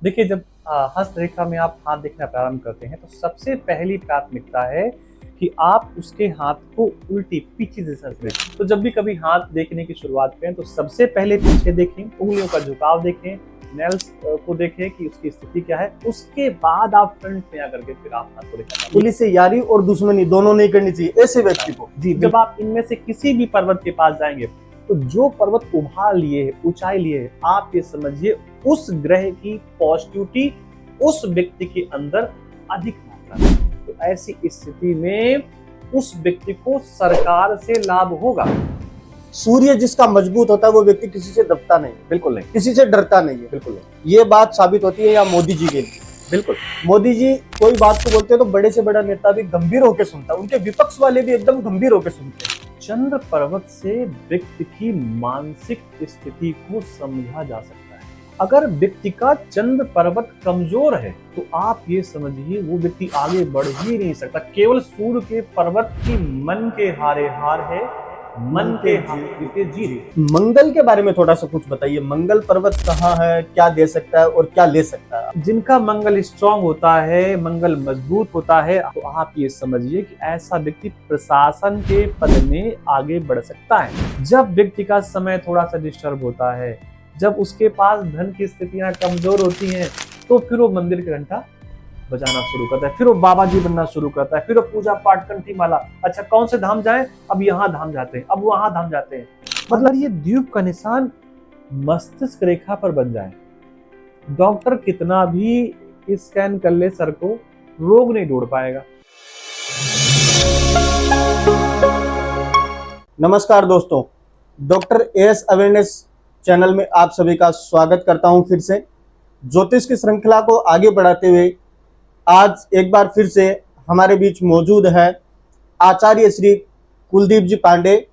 देखिए, जब हस्तरेखा में आप हाथ देखना प्रारंभ करते हैं तो सबसे पहली प्राथमिकता है कि आप उसके हाथ को उल्टी पीछे दिशा से देखें। तो जब भी कभी हाथ देखने की शुरुआत करें तो सबसे पहले पीछे देखें, उंगलियों का झुकाव देखें, नेल्स को देखें कि उसकी स्थिति क्या है। उसके बाद आप फ्रंट में आकर के फिर आप हाथ को दिखाएं। पुलिस से यारी और दुश्मनी दोनों नहीं करनी चाहिए ऐसे व्यक्ति को। जी, जब आप इनमें से किसी भी पर्वत के पास जाएंगे तो जो पर्वत उभार लिए है, ऊंचाई लिए है, आप ये समझिए उस ग्रह की पॉजिटिविटी उस व्यक्ति के अंदर अधिक मात्रा में। तो ऐसी स्थिति में उस व्यक्ति को सरकार से लाभ होगा। सूर्य जिसका मजबूत होता है वो व्यक्ति किसी से दबता नहीं, बिल्कुल नहीं, किसी से डरता नहीं है। बिल्कुल नहीं, ये बात साबित होती है यहाँ मोदी जी के लिए। बिल्कुल। मोदी जी कोई बात को बोलते हैं तो बड़े से बड़ा नेता भी गंभीर होकर सुनता है, उनके विपक्ष वाले भी एकदम गंभीर होकर सुनते हैं। चंद्र पर्वत से व्यक्ति की मानसिक स्थिति को समझा जा सकता है। अगर व्यक्ति का चंद्र पर्वत कमजोर है तो आप ये समझिए वो व्यक्ति आगे बढ़ ही नहीं सकता। केवल सूर्य के पर्वत की मन के हारे हार है, मन के हारे जीत। मंगल के बारे में थोड़ा सा कुछ बताइए। मंगल पर्वत कहाँ है, क्या दे सकता है और क्या ले सकता है? जिनका मंगल स्ट्रांग होता है, मंगल मजबूत होता है, तो आप ये समझिए कि ऐसा व्यक्ति प्रशासन के पद में आगे बढ़ सकता है। जब व्यक्ति का समय थोड़ा सा डिस्टर्ब होता है, जब उसके पास धन की स्थितियां कमजोर होती हैं, तो फिर वो मंदिर का घंटा बजाना शुरू करता है, फिर वो बाबा जी बनना शुरू करता है, फिर वो पूजा पाठ कंठी माला। अच्छा, कौन से धाम जाएं? अब यहाँ धाम जाते हैं, अब वहां धाम जाते हैं। मतलब ये द्वीप का निशान मस्तिष्क रेखा पर बन जाए, डॉक्टर कितना भी स्कैन कर ले सर को, रोग नहीं ढूंढ पाएगा। नमस्कार दोस्तों, डॉक्टर एस अवेयरनेस चैनल में आप सभी का स्वागत करता हूं। फिर से ज्योतिष की श्रृंखला को आगे बढ़ाते हुए आज एक बार फिर से हमारे बीच मौजूद है आचार्य श्री कुलदीप जी पांडे,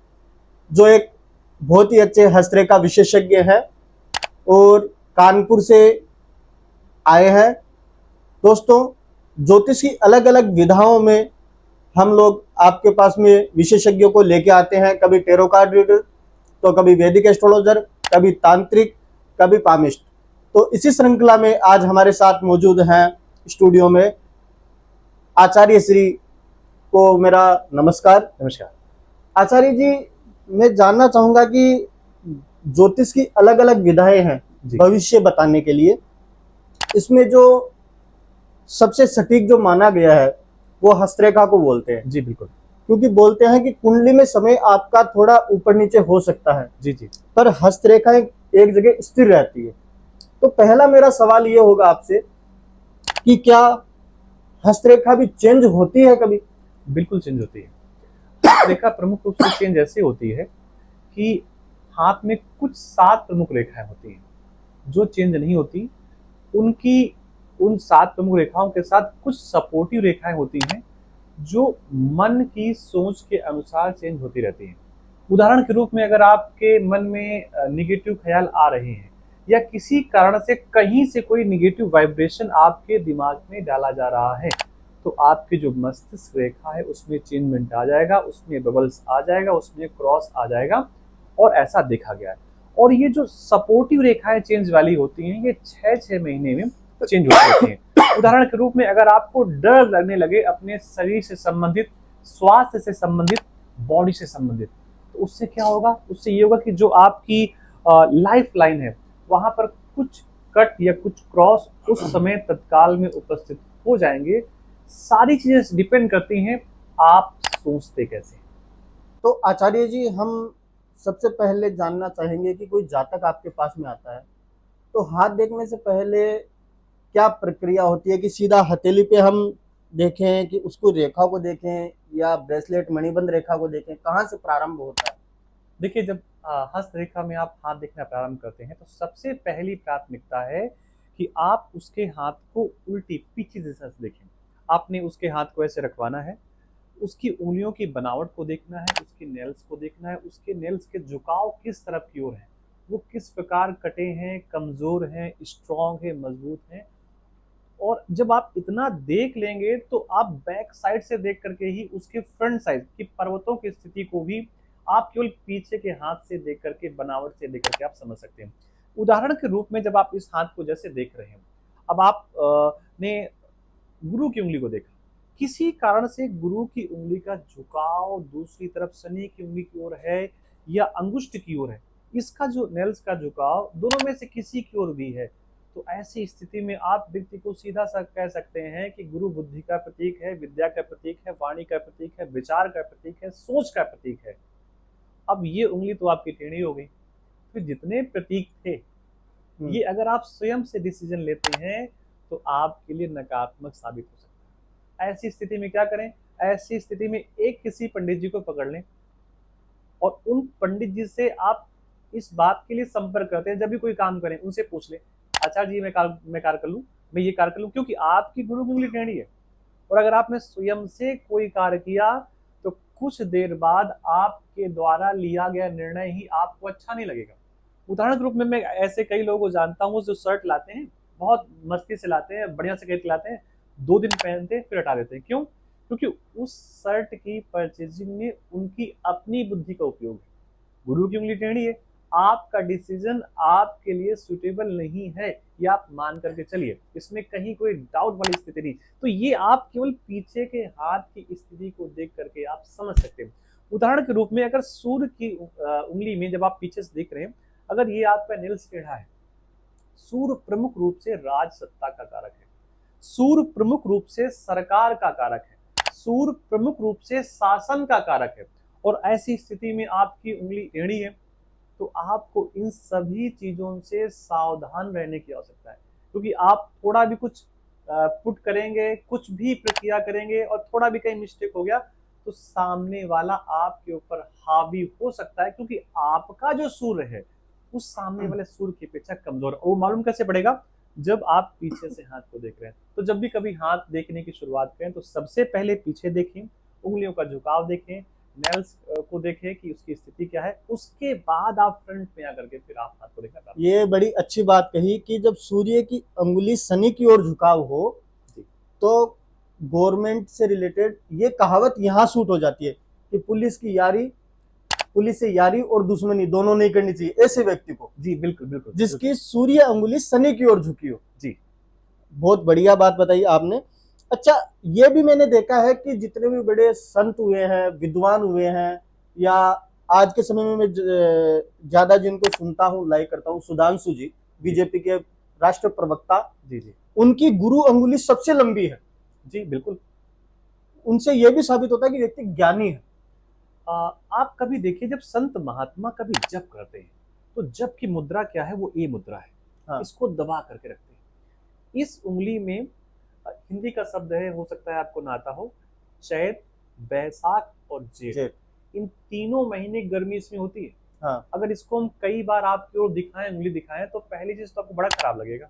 जो एक बहुत ही अच्छे हस्तरेखा विशेषज्ञ है और कानपुर से आए हैं। दोस्तों, ज्योतिष की अलग अलग विधाओं में हम लोग आपके पास में विशेषज्ञों को लेके आते हैं। कभी टेरो कार्ड रीडर, तो कभी वैदिक एस्ट्रोलॉजर, कभी तांत्रिक, कभी पामिस्ट। तो इसी श्रृंखला में आज हमारे साथ मौजूद हैं स्टूडियो में आचार्य श्री को मेरा नमस्कार। नमस्कार। आचार्य जी, मैं जानना चाहूंगा कि ज्योतिष की अलग अलग विधाएं हैं भविष्य बताने के लिए, इसमें जो सबसे सटीक जो माना गया है वो हस्तरेखा को बोलते हैं। जी बिल्कुल। क्योंकि बोलते हैं कि कुंडली में समय आपका थोड़ा ऊपर नीचे हो सकता है, जी जी। पर हस्तरेखा एक जगह स्थिर रहती है। तो पहला मेरा सवाल ये होगा आपसे कि क्या हस्तरेखा भी चेंज होती है कभी? बिल्कुल चेंज होती है। हस्तरेखा प्रमुख रूप से चेंज ऐसे होती है कि हाथ में कुछ 7 प्रमुख रेखाएं होती हैं जो चेंज नहीं होती। उन 7 प्रमुख रेखाओं के साथ कुछ सपोर्टिव रेखाएं होती हैं जो मन की सोच के अनुसार चेंज होती रहती हैं। उदाहरण के रूप में, अगर आपके मन में निगेटिव ख्याल आ रहे हैं या किसी कारण से कहीं से कोई निगेटिव वाइब्रेशन आपके दिमाग में डाला जा रहा है, तो आपकी जो मस्तिष्क रेखा है उसमें चेंजमेंट आ जाएगा, उसमें बबल्स आ जाएगा, उसमें क्रॉस आ जाएगा। और ऐसा देखा गया है। और ये जो सपोर्टिव रेखाएं चेंज वाली होती हैं, ये 6-6 महीने में चेंज होती रहती हैं। उदाहरण के रूप में, अगर आपको डर लगने लगे अपने शरीर से संबंधित, स्वास्थ्य से संबंधित, बॉडी से संबंधित, तो उससे क्या होगा? उससे ये होगा कि जो आपकी लाइफ लाइन है वहां पर कुछ कट या कुछ क्रॉस उस समय तत्काल में उपस्थित हो जाएंगे। सारी चीजें डिपेंड करती हैं आप सोचते कैसे। तो आचार्य जी, हम सबसे पहले जानना चाहेंगे कि कोई जातक आपके पास में आता है तो हाथ देखने से पहले क्या प्रक्रिया होती है? कि सीधा हथेली पे हम देखें कि उसको रेखा को देखें या ब्रेसलेट मणिबंध रेखा को देखें? कहाँ से प्रारंभ होता है? देखिए, जब हस्तरेखा में आप हाथ देखना प्रारंभ करते हैं तो सबसे पहली प्राथमिकता है कि आप उसके हाथ को उल्टी पीछे दिशा से देखें। आपने उसके हाथ को ऐसे रखवाना है, उसकी उंगलियों की बनावट को देखना है, उसके नेल्स को देखना है, उसके नेल्स के झुकाव किस तरफ की ओर है, वो किस प्रकार कटे हैं, कमजोर हैं, स्ट्रांग है, मजबूत हैं। और जब आप इतना देख लेंगे तो आप बैक साइड से देख करके ही उसके फ्रंट साइड की पर्वतों की स्थिति को भी आप केवल पीछे के हाथ से देख करके, बनावट से देख करके आप समझ सकते हैं। उदाहरण के रूप में, जब आप इस हाथ को जैसे देख रहे हैं, अब आप ने गुरु की उंगली को देखा, किसी कारण से गुरु की उंगली का झुकाव दूसरी तरफ शनि की उंगली की ओर है या अंगुष्ठ की ओर है, इसका जो नेल्स का झुकाव दोनों में से किसी की ओर भी है, तो ऐसी स्थिति में आप व्यक्ति को सीधा सा कह सकते हैं कि गुरु बुद्धि का प्रतीक है, विद्या का प्रतीक है, वाणी का प्रतीक है, विचार का प्रतीक है, सोच का प्रतीक है। अब ये उंगली तो आपकी टेढ़ी हो गई, फिर जितने प्रतीक थे ये अगर आप स्वयं से डिसीजन लेते हैं तो आपके लिए नकारात्मक साबित हो सकता है। ऐसी स्थिति में क्या करें? ऐसी स्थिति में एक किसी पंडित जी को पकड़ लें और उन पंडित जी से आप इस बात के लिए संपर्क करते हैं, जब भी कोई काम करें उनसे पूछ लें, आचार्य जी मैं कार्य कर लूँ, मैं ये कार्य कर लूँ, क्योंकि आपकी गुरु की उंगली टेढ़ी है। और अगर आपने स्वयं से कोई कार्य किया तो कुछ देर बाद आपके द्वारा लिया गया निर्णय ही आपको अच्छा नहीं लगेगा। उदाहरण के रूप में मैं ऐसे कई लोगों को जानता हूँ जो शर्ट लाते हैं, बहुत मस्ती से लाते हैं, बढ़िया से खरीद के लाते हैं, 2 दिन पहनते हैं फिर हटा देते हैं। क्यों? क्योंकि उस शर्ट की परचेजिंग में उनकी अपनी बुद्धि का उपयोग है। गुरु की उंगली टेढ़ी है, आपका डिसीजन आपके लिए सुटेबल नहीं है, ये आप मान करके चलिए, इसमें कहीं कोई डाउट वाली स्थिति नहीं। तो ये आप केवल पीछे के हाथ की स्थिति को देख करके आप समझ सकते हैं। उदाहरण के रूप में अगर सूर्य की उंगली में जब आप पीछे से देख रहे हैं, अगर ये आपका नील्स टेढ़ा है, सूर्य प्रमुख रूप से राज सत्ता का कारक है, सूर्य प्रमुख रूप से सरकार का कारक है, सूर्य प्रमुख रूप से शासन का कारक है, और ऐसी स्थिति में आपकी उंगली टेढ़ी है तो आपको इन सभी चीजों से सावधान रहने की आवश्यकता है। क्योंकि आप थोड़ा भी कुछ पुट करेंगे, कुछ भी प्रक्रिया करेंगे और थोड़ा भी कहीं मिस्टेक हो गया तो सामने वाला आपके ऊपर हावी हो सकता है, क्योंकि आपका जो सूर्य है उस सामने वाले सूर्य की अपेक्षा कमजोर है। वो मालूम कैसे पड़ेगा? जब आप पीछे से हाथ को देख रहे हैं। तो जब भी कभी हाथ देखने की शुरुआत करें तो सबसे पहले पीछे देखें, उंगलियों का झुकाव देखें, नेल्स को देखें कि उसकी स्थिति क्या है, उसके बाद आप फ्रंट में आकर के फिर आप हाथ को देखना। ये बड़ी अच्छी बात कही कि जब सूर्य की अंगुली शनि की ओर झुकाव हो तो गवर्नमेंट से रिलेटेड ये कहावत यहाँ सूट हो जाती है कि पुलिस से यारी और दुश्मनी दोनों नहीं करनी चाहिए ऐसे व्यक्ति को। जी बिल्कुल बिल्कुल, जिसकी सूर्य अंगुली शनि की ओर झुकी हो। जी बहुत बढ़िया बात बताई आपने। अच्छा, ये भी मैंने देखा है कि जितने भी बड़े संत हुए हैं, विद्वान हुए हैं, या आज के समय में मैं ज्यादा जिनको सुनता हूँ, लाइक करता हूँ, सुधांशु जी, बीजेपी के राष्ट्र प्रवक्ता, जी जी, उनकी गुरु अंगुली सबसे लंबी है। जी बिल्कुल। उनसे यह भी साबित होता है कि व्यक्ति ज्ञानी है। आप कभी देखिए, जब संत महात्मा कभी जप करते हैं तो जप की मुद्रा क्या है? वो ए मुद्रा है। हाँ। इसको दबा करके रखते हैं। इस उंगली में हिंदी का शब्द है, हो सकता है आपको ना आता हो, चैत, बैसाख और जेठ, इन तीनों महीने गर्मी इसमें होती है। हाँ। अगर इसको हम कई बार आपकी ओर दिखाएं, उंगली दिखाएं, तो पहली चीज तो आपको बड़ा खराब लगेगा।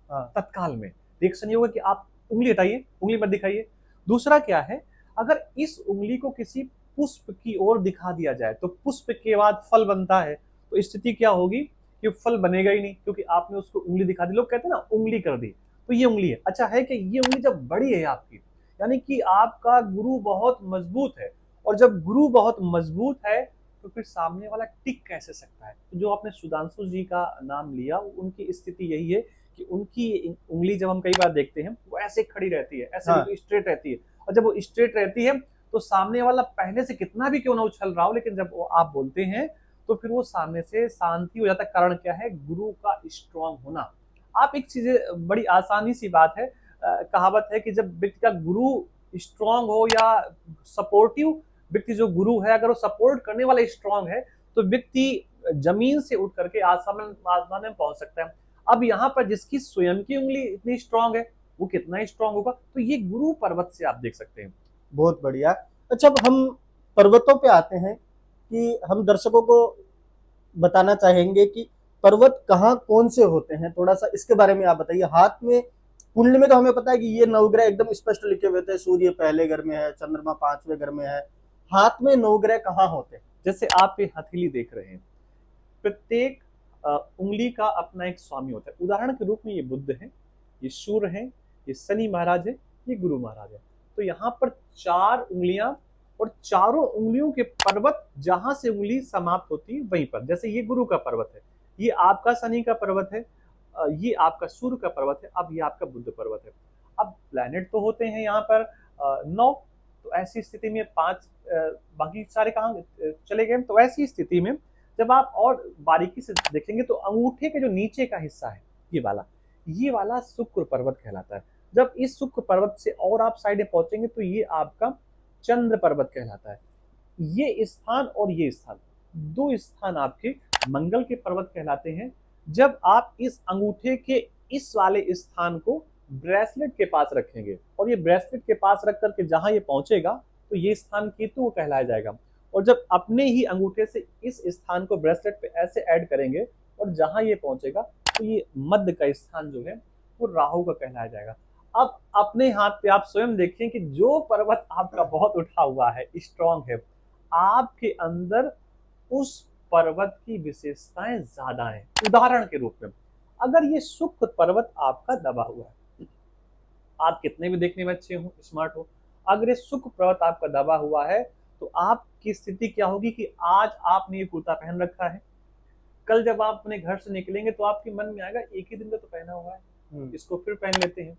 हाँ। तत्काल में रिएक्शन ये होगा कि आप उंगली हटाइए, उंगली मत दिखाइए। दूसरा क्या है, अगर इस उंगली को किसी पुष्प की ओर दिखा दिया जाए तो पुष्प के बाद फल बनता है, तो स्थिति क्या होगी कि फल बनेगा ही नहीं, क्योंकि आपने उसको उंगली दिखा दी। लोग कहते हैं ना उंगली कर दी, तो ये उंगली है। अच्छा है कि ये उंगली जब बड़ी है आपकी, यानी कि आपका गुरु बहुत मजबूत है, और जब गुरु बहुत मजबूत है तो फिर सामने वाला टिक कैसे सकता है? तो जो आपने सुधांशु जी का नाम लिया, उनकी स्थिति यही है कि उनकी उंगली जब हम कई बार देखते हैं वो ऐसे खड़ी रहती है, ऐसे हाँ। स्ट्रेट रहती है, और जब वो स्ट्रेट रहती है तो सामने वाला पहले से कितना भी क्यों ना उछल रहा हो, लेकिन जब वो आप बोलते हैं तो फिर वो सामने से शांति हो जाता है। कारण क्या है? गुरु का स्ट्रांग होना। आप एक चीज, बड़ी आसानी सी बात है, कहावत है कि जब व्यक्ति का गुरु स्ट्रांग हो या सपोर्टिव व्यक्ति जो गुरु है, अगर वो सपोर्ट करने वाला स्ट्रांग है तो व्यक्ति जमीन से उठ करके आसमान में पहुंच सकता है। अब यहाँ पर जिसकी स्वयं की उंगली इतनी स्ट्रांग है वो कितना स्ट्रांग होगा? तो ये गुरु पर्वत से आप देख सकते हैं। बहुत बढ़िया। अच्छा, अब हम पर्वतों पे आते हैं कि हम दर्शकों को बताना चाहेंगे कि पर्वत कहाँ कौन से होते हैं, थोड़ा सा इसके बारे में आप बताइए। हाथ में कुंडली में तो हमें पता है कि ये नवग्रह एकदम स्पष्ट लिखे हुए थे, सूर्य पहले घर में है, चंद्रमा 5वें घर में है। हाथ में नवग्रह कहाँ होते हैं? जैसे आप ये हथेली देख रहे हैं, प्रत्येक उंगली का अपना एक स्वामी होता है। उदाहरण के रूप में ये बुद्ध है, ये सूर्य है, ये शनि महाराज है, ये गुरु महाराज है। तो यहाँ पर 4 उंगलियां, और चारों उंगलियों के पर्वत जहां से उंगली समाप्त होती है वहीं पर। जैसे ये गुरु का पर्वत है, ये आपका शनि का पर्वत है, ये आपका सूर्य का पर्वत है, अब ये आपका बुध पर्वत है। अब प्लैनेट तो होते हैं यहाँ पर 9, तो ऐसी स्थिति में 5 बाकी सारे कहाँ चले गए। तो ऐसी स्थिति में जब आप और बारीकी से देखेंगे तो अंगूठे के जो नीचे का हिस्सा है ये वाला शुक्र पर्वत कहलाता है। जब इस शुक्र पर्वत से और आप साइड में पहुंचेंगे तो ये आपका चंद्र पर्वत कहलाता है। ये स्थान और ये स्थान, दो स्थान आपके मंगल के पर्वत कहलाते हैं। जब आप इस अंगूठे के इस वाले स्थान को ब्रेसलेट के पास रखेंगे और ये ब्रेसलेट के पास रख करके जहां ये पहुंचेगा तो ये स्थान केतु को कहलाया जाएगा। और जब अपने ही अंगूठे से इस स्थान को ब्रेसलेट पे ऐसे ऐड करेंगे और जहां ये पहुंचेगा तो ये मध्य का स्थान जो है वो राहु का कहलाया जाएगा। अब अपने हाथ पे आप स्वयं देखिए कि जो पर्वत आपका बहुत उठा हुआ है, स्ट्रांग है, आपके अंदर उस पर्वत की विशेषताएं ज्यादा हैं। उदाहरण के रूप में अगर ये शुक्र पर्वत आपका दबा हुआ है, आप कितने भी देखने में अच्छे हो, स्मार्ट हो, अगर ये शुक्र पर्वत आपका दबा हुआ है तो आपकी स्थिति क्या होगी कि आज आपने ये कुर्ता पहन रखा है, कल जब आप अपने घर से निकलेंगे तो आपके मन में आएगा एक ही दिन का तो पहना हुआ है, इसको फिर पहन लेते हैं।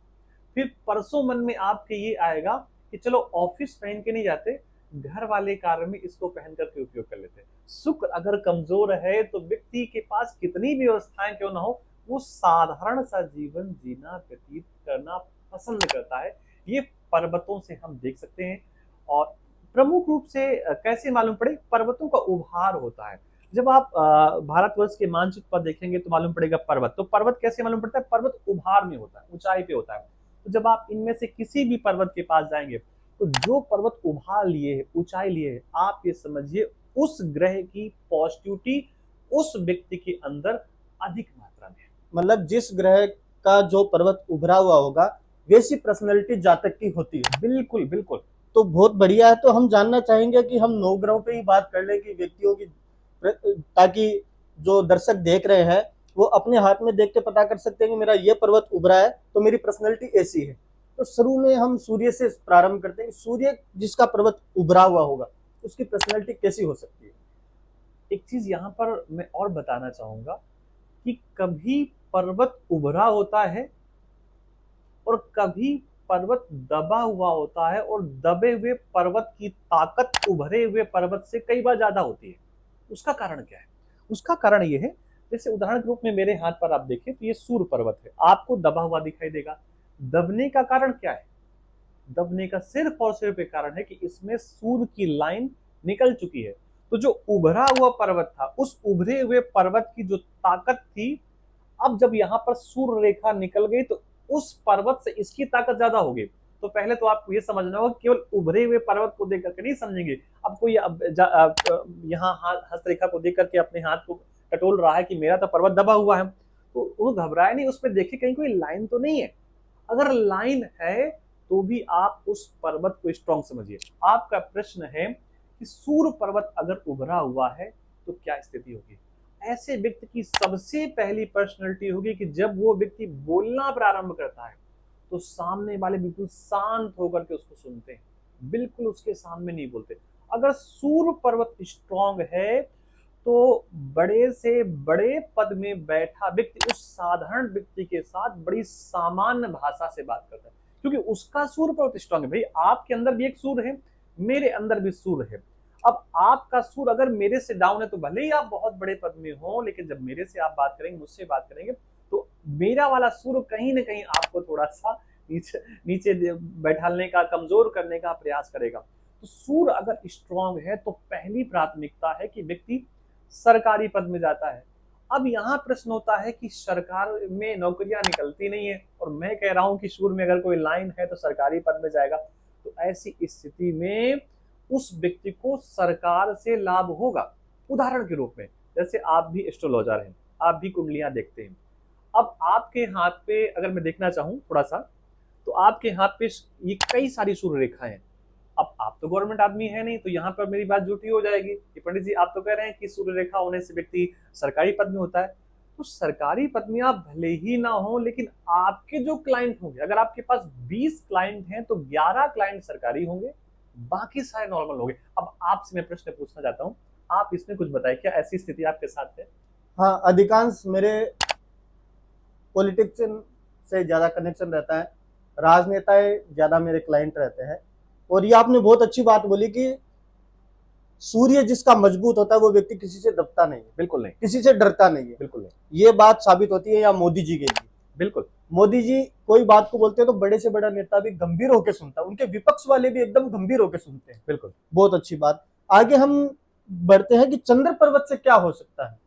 फिर परसों मन में आपके ये आएगा कि चलो ऑफिस पहन के नहीं जाते, घर वाले कार्य में इसको पहन करके उपयोग कर लेते हैं। शुक्र अगर कमजोर है तो व्यक्ति के पास कितनी भी व्यवस्थाएं क्यों ना हो, वो साधारण सा जीवन जीना व्यतीत करना पसंद करता है। ये पर्वतों से हम देख सकते हैं। और प्रमुख रूप से कैसे मालूम पड़े, पर्वतों का उभार होता है। जब आप भारतवर्ष के मानचित्र पर देखेंगे तो मालूम पड़ेगा पर्वत, तो पर्वत कैसे मालूम पड़ता है, पर्वत उभार में होता है, ऊंचाई पे होता है। तो जब आप इनमें से किसी भी पर्वत के पास जाएंगे तो जो पर्वत उभार लिए है, ऊंचाई लिए है, आप ये समझिए उस ग्रह की पॉजिटिविटी उस व्यक्ति के अंदर अधिक मात्रा में है। मतलब जिस ग्रह का जो पर्वत उभरा हुआ होगा वैसी पर्सनैलिटी जातक की होती है। बिल्कुल बिल्कुल। तो बहुत बढ़िया है। तो हम जानना चाहेंगे कि हम 9 ग्रहों पे ही बात कर ले कि व्यक्तियों की, ताकि जो दर्शक देख रहे हैं वो अपने हाथ में देख के पता कर सकते हैं कि मेरा ये पर्वत उभरा है तो मेरी पर्सनैलिटी ऐसी है। तो शुरू में हम सूर्य से प्रारंभ करते हैं। सूर्य जिसका पर्वत उभरा हुआ होगा उसकी पर्सनैलिटी कैसी हो सकती है? एक चीज यहाँ पर मैं और बताना चाहूंगा कि कभी पर्वत उभरा होता है और कभी पर्वत दबा हुआ होता है, और दबे हुए पर्वत की ताकत उभरे हुए पर्वत से कई बार ज्यादा होती है। उसका कारण क्या है? उसका कारण ये है, जैसे उदाहरण के रूप में मेरे हाथ पर आप देखें तो ये सूर्य पर्वत है, आपको दबा हुआ दिखाई देगा। दबने का कारण क्या है? दबने का सिर्फ और सिर्फ एक कारण है कि इसमें सूर्य की लाइन निकल चुकी है। तो जो उभरा हुआ पर्वत था, उस उभरे हुए पर्वत की जो ताकत थी, अब जब यहाँ पर सूर्य रेखा निकल गई तो उस पर्वत से इसकी ताकत ज्यादा होगी। तो पहले तो आपको ये समझना होगा, केवल उभरे हुए पर्वत को देख करके नहीं समझेंगे। अब कोई यहाँ हस्तरेखा को देख करके अपने हाथ को टटोल रहा है कि मेरा तो पर्वत दबा हुआ है, तो वो घबराए नहीं, उसमें देखिए कहीं कोई लाइन तो नहीं है। अगर लाइन है तो भी आप उस पर्वत को स्ट्रॉन्ग समझिए। आपका प्रश्न है कि सूर्य पर्वत अगर उभरा हुआ है तो क्या स्थिति होगी? ऐसे व्यक्ति की सबसे पहली पर्सनैलिटी होगी कि जब वो व्यक्ति बोलना प्रारंभ करता है तो सामने वाले बिल्कुल शांत होकर के उसको सुनते हैं, बिल्कुल उसके सामने नहीं बोलते। अगर सूर्य पर्वत स्ट्रॉन्ग है तो बड़े से बड़े पद में बैठा व्यक्ति उस साधारण व्यक्ति के साथ बड़ी सामान्य भाषा से बात करता है, क्योंकि उसका सूर्य पर्वत स्ट्रॉन्ग है। भाई आपके अंदर भी एक सूर्य है, मेरे अंदर भी सूर्य है। अब आपका सूर्य अगर मेरे से डाउन है तो भले ही आप बहुत बड़े पद में हो, लेकिन जब मेरे से आप बात करेंगे, मुझसे बात करेंगे, तो मेरा वाला सूर्य कहीं ना कहीं आपको थोड़ा सा नीचे नीचे बैठालने का, कमजोर करने का प्रयास करेगा। तो सूर्य अगर स्ट्रांग है तो पहली प्राथमिकता है कि व्यक्ति सरकारी पद में जाता है। अब यहाँ प्रश्न होता है कि सरकार में नौकरियां निकलती नहीं है, और मैं कह रहा हूं कि सूर्य में अगर कोई लाइन है तो सरकारी पद में जाएगा। तो ऐसी स्थिति में उस व्यक्ति को सरकार से लाभ होगा। उदाहरण के रूप में, जैसे आप भी एस्ट्रोलॉजर हैं, आप भी कुंडलियां देखते हैं। अब आपके हाथ पे अगर मैं देखना चाहूं थोड़ा सा, तो आपके हाथ पे ये कई सारी सूर्य रेखाएं हैं। अब आप तो गवर्नमेंट आदमी है नहीं, तो यहाँ पर मेरी बात झूठी हो जाएगी कि पंडित जी आप तो कह रहे हैं कि सूर्य रेखा होने से व्यक्ति सरकारी पद में होता है। तो सरकारी पद में आप भले ही ना हो, लेकिन आपके जो क्लाइंट होंगे, अगर आपके पास 20 क्लाइंट हैं तो 11 क्लाइंट सरकारी होंगे, बाकी सारे नॉर्मल होंगे। अब आपसे मैं प्रश्न पूछना चाहता हूँ, आप इसमें कुछ बताइए, क्या ऐसी स्थिति आपके साथ है? हाँ, अधिकांश मेरे पॉलिटिक्स से ज्यादा कनेक्शन रहता है, राजनेताएं ज्यादा मेरे क्लाइंट रहते हैं। और ये आपने बहुत अच्छी बात बोली कि सूर्य जिसका मजबूत होता है वो व्यक्ति किसी से दबता नहीं है, बिल्कुल नहीं, किसी से डरता नहीं है। बिल्कुल नहीं, ये बात साबित होती है या मोदी जी के लिए। बिल्कुल। मोदी जी कोई बात को बोलते हैं तो बड़े से बड़ा नेता भी गंभीर होकर सुनता है, उनके विपक्ष वाले भी एकदम गंभीर होकर सुनते हैं। बिल्कुल। बहुत अच्छी बात। आगे हम बढ़ते हैं कि चंद्र पर्वत से क्या हो सकता है।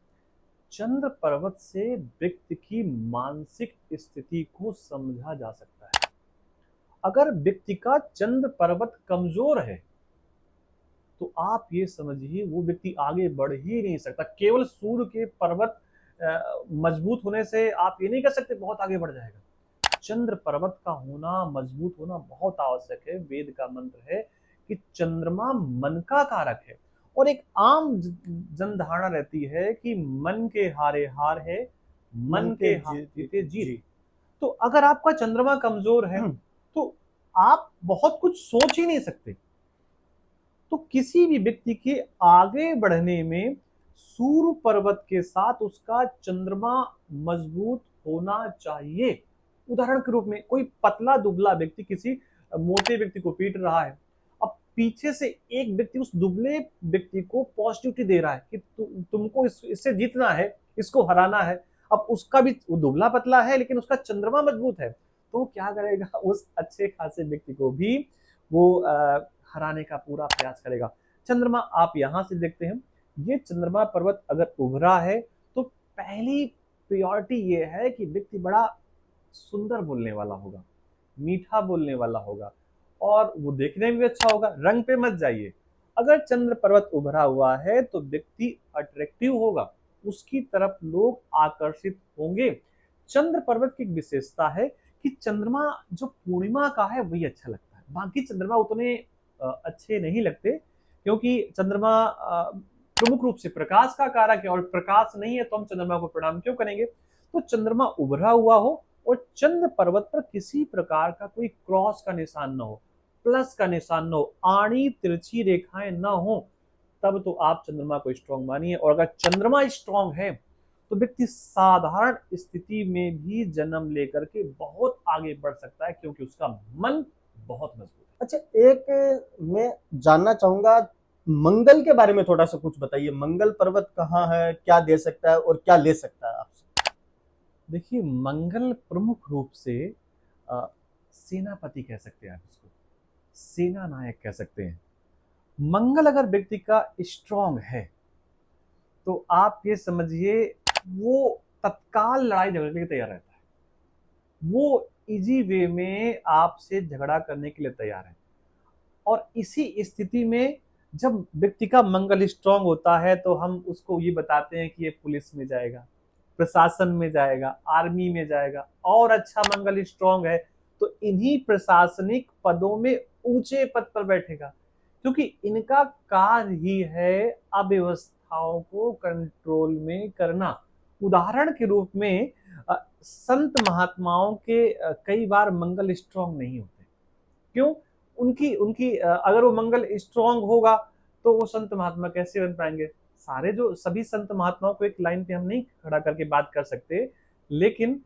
चंद्र पर्वत से व्यक्ति की मानसिक स्थिति को समझा जा सकता है। अगर व्यक्ति का चंद्र पर्वत कमजोर है तो आप ये समझिए वो व्यक्ति आगे बढ़ ही नहीं सकता। केवल सूर्य के पर्वत मजबूत होने से आप ये नहीं कह सकते बहुत आगे बढ़ जाएगा। चंद्र पर्वत का होना, मजबूत होना बहुत आवश्यक है। वेद का मंत्र है कि चंद्रमा मन का कारक है। और एक आम जनधारणा रहती है कि मन के हारे हार है, मन के जीते जीत। तो अगर आपका चंद्रमा कमजोर है तो आप बहुत कुछ सोच ही नहीं सकते। तो किसी भी व्यक्ति के आगे बढ़ने में सूर्य पर्वत के साथ उसका चंद्रमा मजबूत होना चाहिए। उदाहरण के रूप में कोई पतला दुबला व्यक्ति किसी मोटे व्यक्ति को पीट रहा है। अब पीछे से एक व्यक्ति उस दुबले व्यक्ति को पॉजिटिविटी दे रहा है कि तुमको इससे जीतना है, इसको हराना है। अब उसका भी वो दुबला पतला है लेकिन उसका चंद्रमा मजबूत है, तो वो क्या करेगा, उस अच्छे खासे व्यक्ति को भी वो हराने का पूरा प्रयास करेगा। चंद्रमा आप यहां से देखते हैं, ये चंद्रमा पर्वत अगर उभरा है तो पहली प्रायोरिटी ये है कि व्यक्ति बड़ा सुंदर बोलने वाला होगा, मीठा बोलने वाला होगा और वो देखने में भी अच्छा होगा। रंग पे मत जाइए। अगर चंद्र पर्वत उभरा हुआ है तो व्यक्ति अट्रैक्टिव होगा, उसकी तरफ लोग आकर्षित होंगे। चंद्र पर्वत की एक विशेषता है कि चंद्रमा जो पूर्णिमा का है वही अच्छा लगता है। बाकी चंद्रमा उतने अच्छे नहीं लगते क्योंकि चंद्रमा प्रमुख रूप से प्रकाश का कारक है और प्रकाश नहीं है तो हम चंद्रमा को प्रणाम क्यों करेंगे। तो चंद्रमा उभरा हुआ हो और चंद्र पर्वत पर किसी प्रकार का कोई क्रॉस का निशान न हो, प्लस का निशान न हो, आड़ी तिरछी रेखाएं न हो, तब तो आप चंद्रमा को स्ट्रांग मानिए। और अगर चंद्रमा स्ट्रांग है तो व्यक्ति साधारण स्थिति में भी जन्म लेकर के बहुत आगे बढ़ सकता है क्योंकि उसका मन बहुत मजबूत है। अच्छा, एक मैं जानना चाहूंगा, मंगल के बारे में थोड़ा सा कुछ बताइए। मंगल पर्वत कहाँ है, क्या दे सकता है और क्या ले सकता है आपसे। देखिए, मंगल प्रमुख रूप से सेनापति कह सकते हैं, आप इसको सेना नायक कह सकते हैं। मंगल अगर व्यक्ति का स्ट्रांग है तो आप ये समझिए वो तत्काल लड़ाई झगड़ने के लिए तैयार रहता है। वो इजी वे में आपसे झगड़ा करने के लिए तैयार है। और इसी स्थिति में जब व्यक्ति का मंगल स्ट्रांग होता है तो हम उसको ये बताते हैं कि ये पुलिस में जाएगा, प्रशासन में जाएगा, आर्मी में जाएगा। और अच्छा मंगल स्ट्रांग है तो इन्हीं प्रशासनिक पदों में ऊंचे पद पर बैठेगा क्योंकि इनका कार्य ही है अव्यवस्थाओं को कंट्रोल में करना। उदाहरण के रूप में संत महात्माओं के कई बार मंगल स्ट्रांग नहीं होते। क्यों? उनकी उनकी अगर वो मंगल स्ट्रांग होगा तो वो संत महात्मा कैसे बन पाएंगे। सारे जो सभी संत महात्माओं को एक लाइन पे हम नहीं खड़ा करके बात कर सकते, लेकिन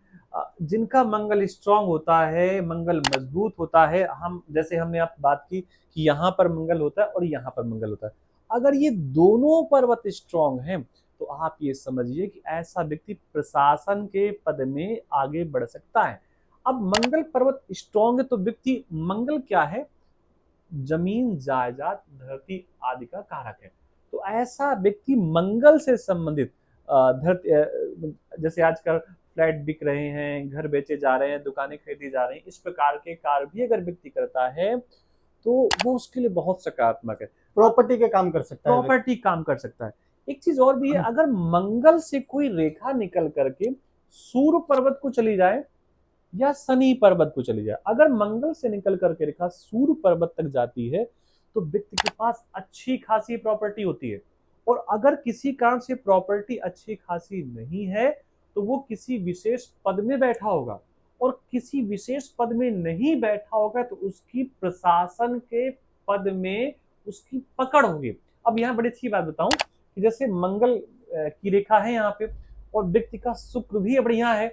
जिनका मंगल स्ट्रांग होता है, मंगल मजबूत होता है, हम जैसे हमने आप बात की कि यहाँ पर मंगल होता है और यहाँ पर मंगल होता है, अगर ये दोनों पर्वत स्ट्रांग हैं तो आप ये समझिए कि ऐसा व्यक्ति प्रशासन के पद में आगे बढ़ सकता है। अब मंगल पर्वत स्ट्रांग है तो व्यक्ति, मंगल क्या है, जमीन जायदाद धरती आदि का कारक है। तो ऐसा व्यक्ति मंगल से संबंधित धरती, जैसे आजकल फ्लैट बिक रहे हैं, घर बेचे जा रहे हैं, दुकानें खरीदी जा रही हैं, इस प्रकार के कार्य भी अगर व्यक्ति करता है तो वो उसके लिए बहुत सकारात्मक है। प्रॉपर्टी के काम कर सकता है, प्रॉपर्टी काम कर सकता है। एक चीज और भी है, अगर मंगल से कोई रेखा निकल करके सूर्य पर्वत को चली जाए या शनि पर्वत को चली जाए, अगर मंगल से निकल करके रेखा सूर्य पर्वत तक जाती है तो व्यक्ति के पास अच्छी खासी प्रॉपर्टी होती है। और अगर किसी कारण से प्रॉपर्टी अच्छी खासी नहीं है तो वो किसी विशेष पद में बैठा होगा, और किसी विशेष पद में नहीं बैठा होगा तो उसकी प्रशासन के पद में उसकी पकड़ होगी। अब यहाँ बड़ी अच्छी बात बताऊं कि जैसे मंगल की रेखा है यहाँ पे और व्यक्ति का शुक्र भी बढ़िया है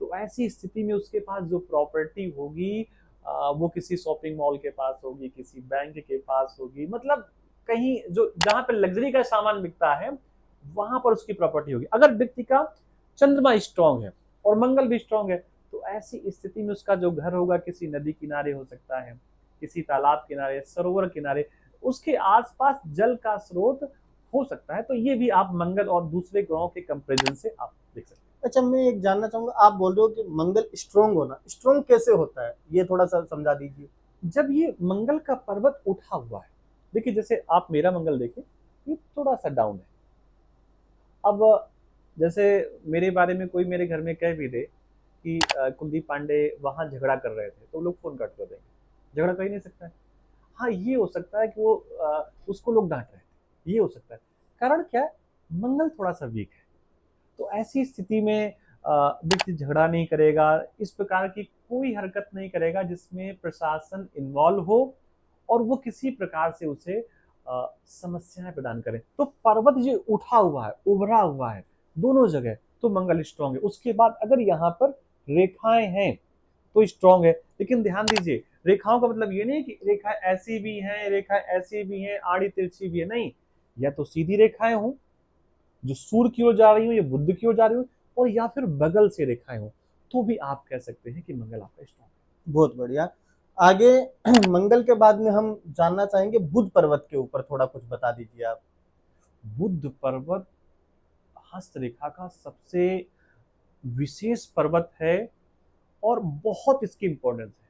तो ऐसी स्थिति में उसके पास जो प्रॉपर्टी होगी वो किसी शॉपिंग मॉल के पास होगी, किसी बैंक के पास होगी, मतलब कहीं जो जहां पर लग्जरी का सामान बिकता है वहां पर उसकी प्रॉपर्टी होगी। अगर व्यक्ति का चंद्रमा स्ट्रांग है और मंगल भी स्ट्रांग है, तो ऐसी स्थिति में उसका जो घर होगा किसी नदी किनारे हो सकता है, किसी तालाब किनारे, सरोवर किनारे, उसके आसपास जल का स्रोत हो सकता है। तो ये भी आप मंगल और दूसरे ग्रहों के कंपेरिजन से आप देख सकते हैं। अच्छा, मैं एक जानना चाहूंगा, आप बोल रहे हो कि मंगल स्ट्रोंग होना, स्ट्रोंग कैसे होता है, ये थोड़ा सा समझा दीजिए। जब ये मंगल का पर्वत उठा हुआ है, देखिए जैसे आप मेरा मंगल देखें, ये थोड़ा सा डाउन है। अब जैसे मेरे बारे में कोई मेरे घर में कह भी दे कि कुलदीप पांडे वहां झगड़ा कर रहे थे, तो लोग फोन कट कर देंगे, झगड़ा कर ही नहीं सकता है। हाँ, ये हो सकता है कि वो उसको लोग डांट रहे थे, ये हो सकता है। कारण क्या है, मंगल थोड़ा सा वीक है। तो ऐसी स्थिति में व्यक्ति झगड़ा नहीं करेगा, इस प्रकार की कोई हरकत नहीं करेगा जिसमें प्रशासन इन्वॉल्व हो और वो किसी प्रकार से उसे समस्याएं प्रदान करें। तो पर्वत जो उठा हुआ है, उभरा हुआ है दोनों जगह, तो मंगल स्ट्रांग है। उसके बाद अगर यहाँ पर रेखाएं हैं तो स्ट्रांग है। लेकिन ध्यान दीजिए, रेखाओं का मतलब ये नहीं कि रेखा ऐसी भी है, रेखा ऐसी भी है, आड़ी तिरछी भी है, नहीं। या तो सीधी रेखाएं हों जो सूर्य की ओर जा रही हो या बुध की ओर जा रही हो, और या फिर बगल से रेखाएं हो, तो भी आप कह सकते हैं कि मंगल आपका स्ट्रांग बहुत बढ़िया। आगे मंगल के बाद में हम जानना चाहेंगे बुध पर्वत के ऊपर, थोड़ा कुछ बता दीजिए आप। है। बुध पर्वत हस्तरेखा का सबसे विशेष पर्वत है और बहुत इसकी इंपॉर्टेंस है,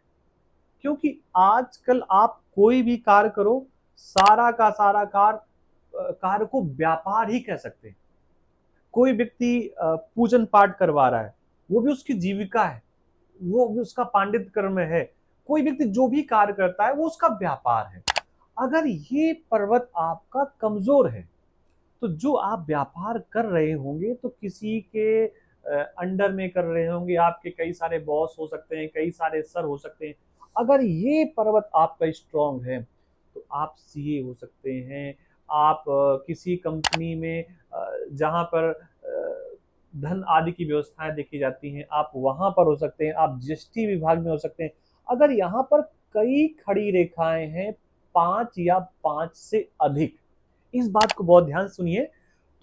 क्योंकि आजकल आप कोई भी कार्य करो, सारा का सारा कार्य को व्यापार ही कह सकते हैं। कोई व्यक्ति पूजन पाठ करवा रहा है, वो भी उसकी जीविका है, वो भी उसका पांडित्य कर्म है। कोई व्यक्ति जो भी कार्य करता है वो उसका व्यापार है। अगर ये पर्वत आपका कमजोर है, तो जो आप व्यापार कर रहे होंगे तो किसी के अंडर में कर रहे होंगे, आपके कई सारे बॉस हो सकते हैं, कई सारे सर हो सकते हैं। अगर ये पर्वत आपका स्ट्रांग है तो आप सीए हो सकते हैं, आप किसी कंपनी में जहां पर धन आदि की व्यवस्थाएं देखी जाती हैं, आप वहां पर हो सकते हैं, आप जीएसटी विभाग में हो सकते हैं। अगर यहाँ पर कई खड़ी रेखाएं हैं, 5 या 5 से अधिक, इस बात को बहुत ध्यान सुनिए,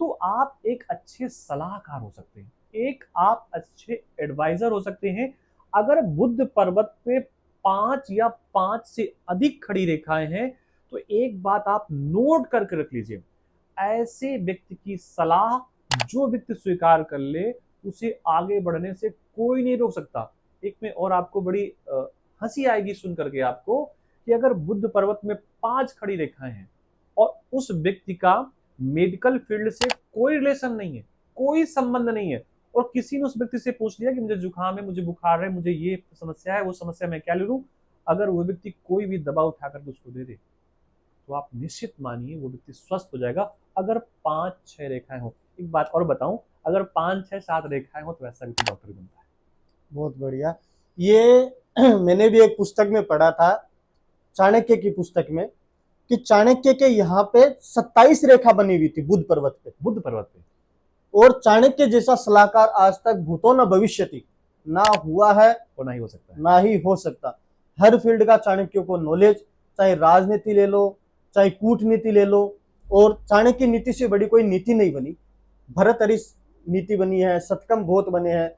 तो आप एक अच्छे सलाहकार हो सकते हैं, एक आप अच्छे एडवाइजर हो सकते हैं। अगर बुध पर्वत पे 5 या 5 से अधिक खड़ी रेखाएं हैं, तो एक बात आप नोट करके रख लीजिए, ऐसे व्यक्ति की सलाह जो व्यक्ति स्वीकार कर ले, उसे आगे बढ़ने से कोई नहीं रोक सकता। एक में और आपको बड़ी हंसी आएगी सुन करके आपको, कि अगर बुध पर्वत में 5 खड़ी रेखाएं हैं और उस व्यक्ति का मेडिकल फील्ड से कोई रिलेशन नहीं है, कोई संबंध नहीं है, और किसी ने उस व्यक्ति से पूछ लिया कि मुझे जुकाम है, मुझे बुखार है, मुझे ये समस्या है, वो समस्या मैं क्या ले लूं, अगर वो व्यक्ति कोई भी दवा उठा करके उसको दे दे, तो आप निश्चित मानिए वो व्यक्ति स्वस्थ हो जाएगा। अगर 5-6 रेखाएं हो, एक बात और बताऊं, अगर 5-6-7 रेखाएं हो तो ऐसा व्यक्ति डॉक्टर बनता है। बहुत बढ़िया। ये मैंने भी एक पुस्तक में पढ़ा था, चाणक्य की पुस्तक में, कि चाणक्य के यहाँ पे 27 रेखा बनी हुई थी बुध पर्वत पे। बुध पर्वत पे और चाणक्य जैसा सलाहकार आज तक भूतो न भविष्यति, ना हुआ है और ना ही हो सकता है। ना ही हो सकता। हर फील्ड का चाणक्य को नॉलेज, चाहे राजनीति ले लो, चाहे कूटनीति ले लो, और चाणक्य नीति से बड़ी कोई नीति नहीं बनी। भरत हरीश नीति बनी है, सतकम बहुत बने हैं,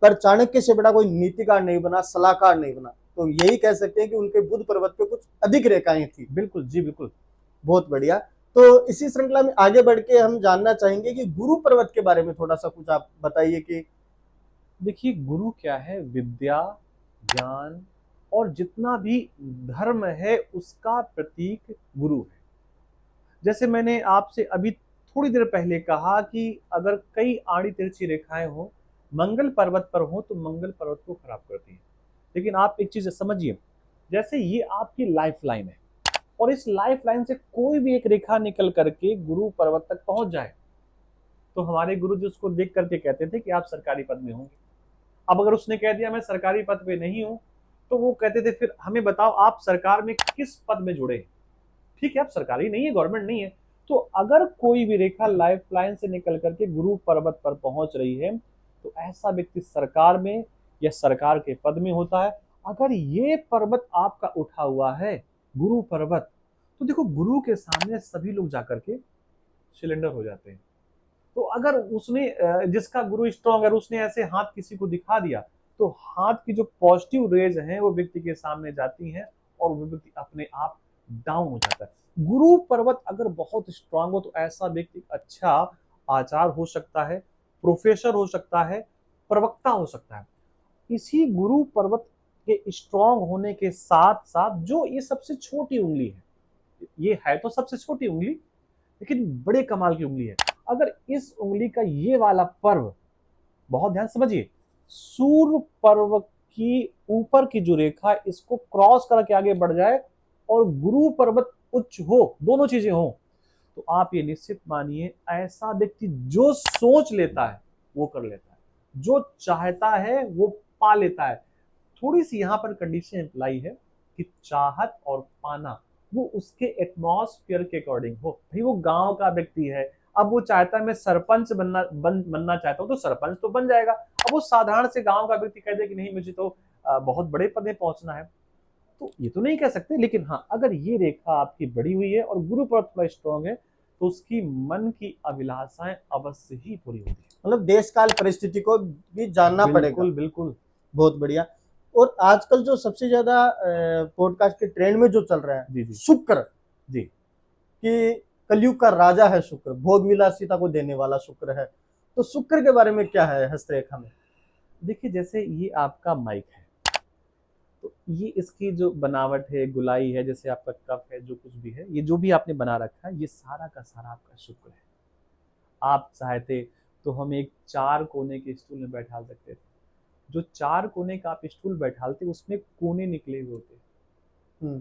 पर चाणक्य से बड़ा कोई नीतिकार नहीं बना, सलाहकार नहीं बना। तो यही कह सकते हैं कि उनके बुध पर्वत पे कुछ अधिक रेखाएं थी। बिल्कुल जी, बिल्कुल। बहुत बढ़िया। तो इसी श्रृंखला में आगे बढ़ के हम जानना चाहेंगे कि गुरु पर्वत के बारे में थोड़ा सा कुछ आप बताइए। कि देखिए, गुरु क्या है, विद्या, ज्ञान और जितना भी धर्म है उसका प्रतीक गुरु है। जैसे मैंने आपसे अभी थोड़ी देर पहले कहा कि अगर कई आड़ी तिरछी रेखाएं हो, मंगल पर्वत पर हो, तो मंगल पर्वत को खराब करती है। लेकिन आप एक चीज समझिए, जैसे ये आपकी लाइफ लाइन है और इस लाइफ लाइन से कोई भी एक रेखा निकल करके गुरु पर्वत तक पहुंच जाए, तो हमारे गुरु जी उसको देख करके कहते थे कि आप सरकारी पद में होंगे। अब अगर उसने कह दिया मैं सरकारी पद पे नहीं हूं, तो वो कहते थे फिर हमें बताओ आप सरकार में किस पद में जुड़े। ठीक है, आप सरकारी नहीं है, गवर्नमेंट नहीं है। तो अगर कोई भी रेखा लाइफ लाइन से निकल करके गुरु पर्वत पर पहुंच रही है, तो ऐसा व्यक्ति सरकार में या सरकार के पद में होता है। अगर ये पर्वत आपका उठा हुआ है, गुरु पर्वत, तो देखो गुरु के सामने सभी लोग जाकर के सिलेंडर हो जाते हैं। तो अगर उसने जिसका गुरु स्ट्रांग है, उसने ऐसे हाथ किसी को दिखा दिया, तो हाथ की जो पॉजिटिव रेज हैं वो व्यक्ति के सामने जाती हैं और वो व्यक्ति अपने आप डाउन हो जाता है। गुरु पर्वत अगर बहुत स्ट्रांग हो तो ऐसा व्यक्ति अच्छा आचार हो सकता है, प्रोफेसर हो सकता है, प्रवक्ता हो सकता है। इसी गुरु पर्वत के स्ट्रांग होने के साथ साथ जो ये सबसे छोटी उंगली है, ये है तो सबसे छोटी उंगली लेकिन बड़े कमाल की उंगली है। अगर इस उंगली का ये वाला पर्व, बहुत ध्यान समझिए, सूर्य पर्व की ऊपर की जो रेखा है इसको क्रॉस करके आगे बढ़ जाए और गुरु पर्वत उच्च हो, दोनों चीजें हो, तो आप ये निश्चित मानिए ऐसा व्यक्ति जो सोच लेता है वो कर लेता है, जो चाहता है वो पा लेता है। थोड़ी सी यहाँ पर कंडीशन अप्लाई है कि चाहत और पाना वो उसके एटमॉस्फेयर के अकॉर्डिंग हो। भाई वो गांव का व्यक्ति है, अब वो चाहता है मैं सरपंच बनना चाहता हूँ तो सरपंच तो बन जाएगा। अब वो साधारण से गांव का व्यक्ति कह दे कि नहीं मुझे तो बहुत बड़े पद में पहुंचना है, तो ये तो नहीं कह सकते। लेकिन हाँ, अगर ये रेखा आपकी बड़ी हुई है और गुरु पर थोड़ा स्ट्रांग है तो उसकी मन की अभिलाषाएं अवश्य ही पूरी होती है। मतलब देश काल परिस्थिति को भी जानना पड़ेगा। बिल्कुल बिल्कुल। बहुत बढ़िया। और आजकल जो सबसे ज्यादा पॉडकास्ट के ट्रेंड में जो चल रहा है, जी जी शुक्र, जी। कि कलयुग का राजा है शुक्र, भोग विलासिता को देने वाला शुक्र है। तो शुक्र के बारे में क्या है हस्तरेखा में? देखिए जैसे ये आपका माइक है, तो ये इसकी जो बनावट है, गुलाई है, जैसे आपका कप है, जो कुछ भी है, ये जो भी आपने बना रखा है, ये सारा का सारा आपका शुक्र है। आप चाहते तो हम एक 4 कोने के स्टूल में बैठा सकते थे। जो 4 कोने का आप स्टूल बैठालते उसमें कोने निकले हुए होते,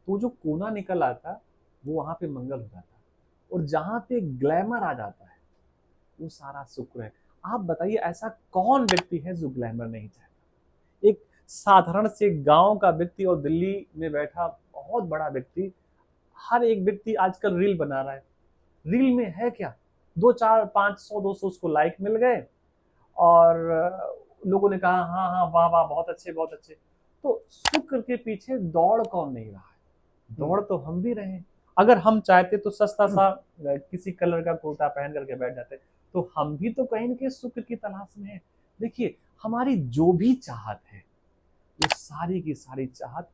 तो जो कोना निकल आता वो वहां पे मंगल हो जाता, और जहां पे ग्लैमर आ जाता है वो सारा शुक्र है। आप बताइए ऐसा कौन व्यक्ति है जो ग्लैमर नहीं चाहता? एक साधारण से गांव का व्यक्ति और दिल्ली में बैठा बहुत बड़ा व्यक्ति, हर एक व्यक्ति आजकल रील बना रहा है। रील में है क्या, 2 4 500 200 उसको लाइक मिल गए और लोगों ने कहा हाँ हाँ वाह वाह बहुत अच्छे बहुत अच्छे। तो शुक्र के पीछे दौड़ कौन नहीं रहा है? दौड़ तो हम भी रहे हैं। अगर हम चाहते तो सस्ता सा किसी कलर का कुर्ता पहन करके बैठ जाते, तो हम भी तो कहीं न कहीं शुक्र की तलाश में हैं। देखिए हमारी जो भी चाहत है वो सारी की सारी चाहत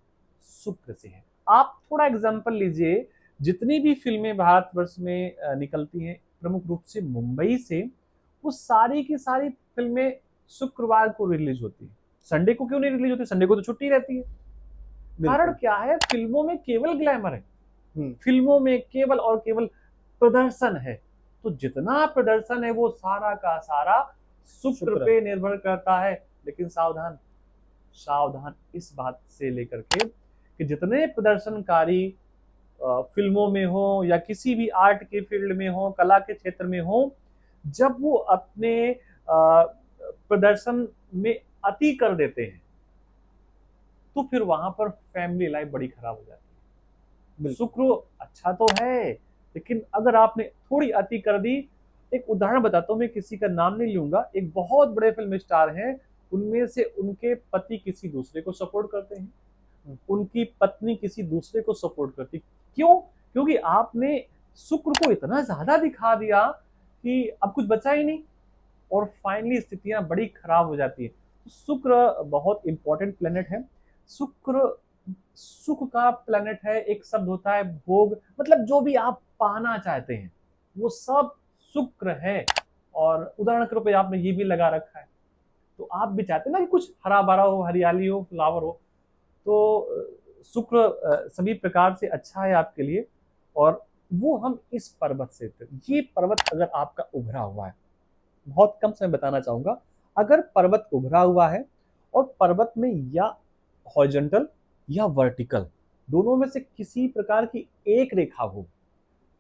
शुक्र से है। आप थोड़ा एग्जाम्पल लीजिए, जितनी भी फिल्में भारतवर्ष में निकलती हैं प्रमुख रूप से मुंबई से, वो सारी की सारी फिल्में शुक्रवार को रिलीज होती है। संडे को क्यों नहीं रिलीज होती? संडे को तो छुट्टी रहती है। कारण क्या है? फिल्मों में केवल ग्लैमर है, फिल्मों में केवल और केवल प्रदर्शन है। तो जितना प्रदर्शन है वो सारा का सारा शुक्र पे निर्भर करता है। लेकिन सावधान, सावधान इस बात से लेकर के कि जितने प्रदर्शनकारी फिल्मों में हो या किसी भी आर्ट के फील्ड में हो, कला के क्षेत्र में हो, जब वो अपने प्रदर्शन में अति कर देते हैं तो फिर वहां पर फैमिली लाइफ बड़ी खराब हो जाती है। शुक्र अच्छा तो है लेकिन अगर आपने थोड़ी अति कर दी, एक उदाहरण बताता हूँ, मैं किसी का नाम नहीं लूंगा, एक बहुत बड़े फिल्म स्टार हैं, उनमें से उनके पति किसी दूसरे को सपोर्ट करते हैं, उनकी पत्नी किसी दूसरे को सपोर्ट करती। क्यों? क्योंकि आपने शुक्र को इतना ज्यादा दिखा दिया कि अब कुछ बचा ही नहीं और फाइनली स्थितियां बड़ी खराब हो जाती है। शुक्र बहुत इंपॉर्टेंट प्लेनेट है। शुक्र सुख का प्लेनेट है। एक शब्द होता है भोग, मतलब जो भी आप पाना चाहते हैं वो सब शुक्र है। और उदाहरण के रूप में आपने ये भी लगा रखा है, तो आप भी चाहते हैं ना कि कुछ हरा भरा हो, हरियाली हो, फ्लावर हो, तो शुक्र सभी प्रकार से अच्छा है आपके लिए। और वो हम इस पर्वत से, ये पर्वत अगर आपका उभरा हुआ है, बहुत कम समय बताना चाहूंगा, अगर पर्वत उभरा हुआ है और पर्वत में या हॉरिजॉन्टल या वर्टिकल दोनों में से किसी प्रकार की एक रेखा हो,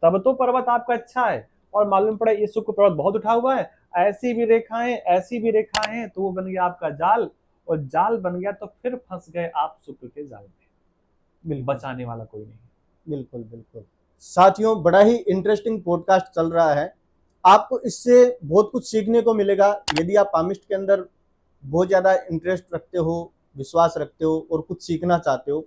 तब तो पर्वत आपका अच्छा है। और मालूम पड़े ये शुक्र पर्वत बहुत उठा हुआ है, ऐसी भी रेखाएं ऐसी भी रेखाएं हैं, तो वो बन गया आपका जाल, और जाल बन गया तो फिर फंस गए आप शुक्र के जाल में, बचाने वाला कोई नहीं। बिल्कुल बिल्कुल। साथियों, बड़ा ही इंटरेस्टिंग पॉडकास्ट चल रहा है आपको इससे बहुत कुछ सीखने को मिलेगा। यदि आप पामिस्ट के अंदर बहुत ज़्यादा इंटरेस्ट रखते हो, विश्वास रखते हो और कुछ सीखना चाहते हो,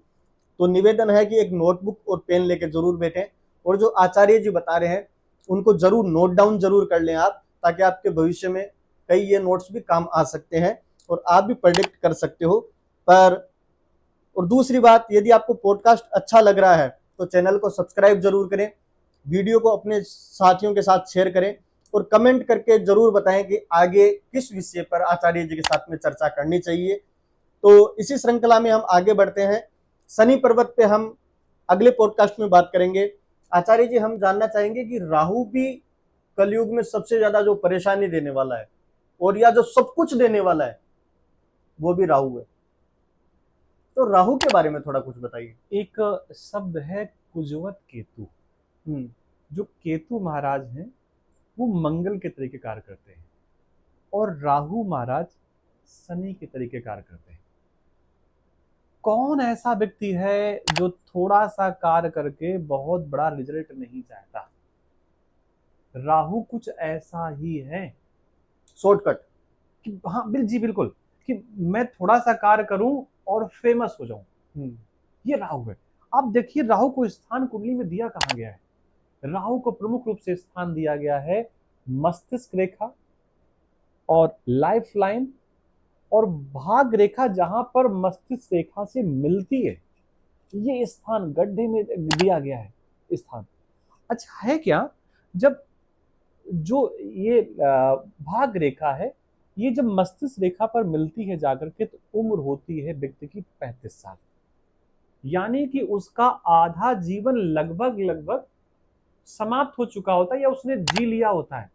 तो निवेदन है कि एक नोटबुक और पेन लेके जरूर बैठें और जो आचार्य जी बता रहे हैं उनको जरूर नोट डाउन जरूर कर लें आप, ताकि आपके भविष्य में कई ये नोट्स भी काम आ सकते हैं और आप भी प्रेडिक्ट कर सकते हो। पर और दूसरी बात, यदि आपको पॉडकास्ट अच्छा लग रहा है तो चैनल को सब्सक्राइब जरूर करें, वीडियो को अपने साथियों के साथ शेयर करें और कमेंट करके जरूर बताएं कि आगे किस विषय पर आचार्य जी के साथ में चर्चा करनी चाहिए। तो इसी श्रृंखला में हम आगे बढ़ते हैं। शनि पर्वत पे हम अगले पॉडकास्ट में बात करेंगे। आचार्य जी, हम जानना चाहेंगे कि राहु भी कलयुग में सबसे ज्यादा जो परेशानी देने वाला है और या जो सब कुछ देने वाला है वो भी राहु है, तो राहु के बारे में थोड़ा कुछ बताइए। एक शब्द है कुजवत केतु। जो केतु महाराज हैं वो मंगल के तरीके कार्य करते हैं और राहु महाराज शनि के तरीके कार्य करते हैं। कौन ऐसा व्यक्ति है जो थोड़ा सा कार्य करके बहुत बड़ा रिजल्ट नहीं चाहता? राहु कुछ ऐसा ही है शॉर्टकट। कि हाँ जी बिल्कुल, कि मैं थोड़ा सा कार्य करूं और फेमस हो जाऊं। ये राहु है। आप देखिए राहु को स्थान कुंडली में दिया कहां गया है? राहु को प्रमुख रूप से स्थान दिया गया है मस्तिष्क रेखा और लाइफ लाइन और भाग रेखा, जहां पर मस्तिष्क रेखा से मिलती है ये स्थान गड्ढे में दिया गया है स्थान। अच्छा है क्या, जब जो ये भाग रेखा है ये जब मस्तिष्क रेखा पर मिलती है जाकर के तो उम्र होती है व्यक्ति की 35 साल, यानी कि उसका आधा जीवन लगभग लगभग समाप्त हो चुका होता है या उसने जी लिया होता है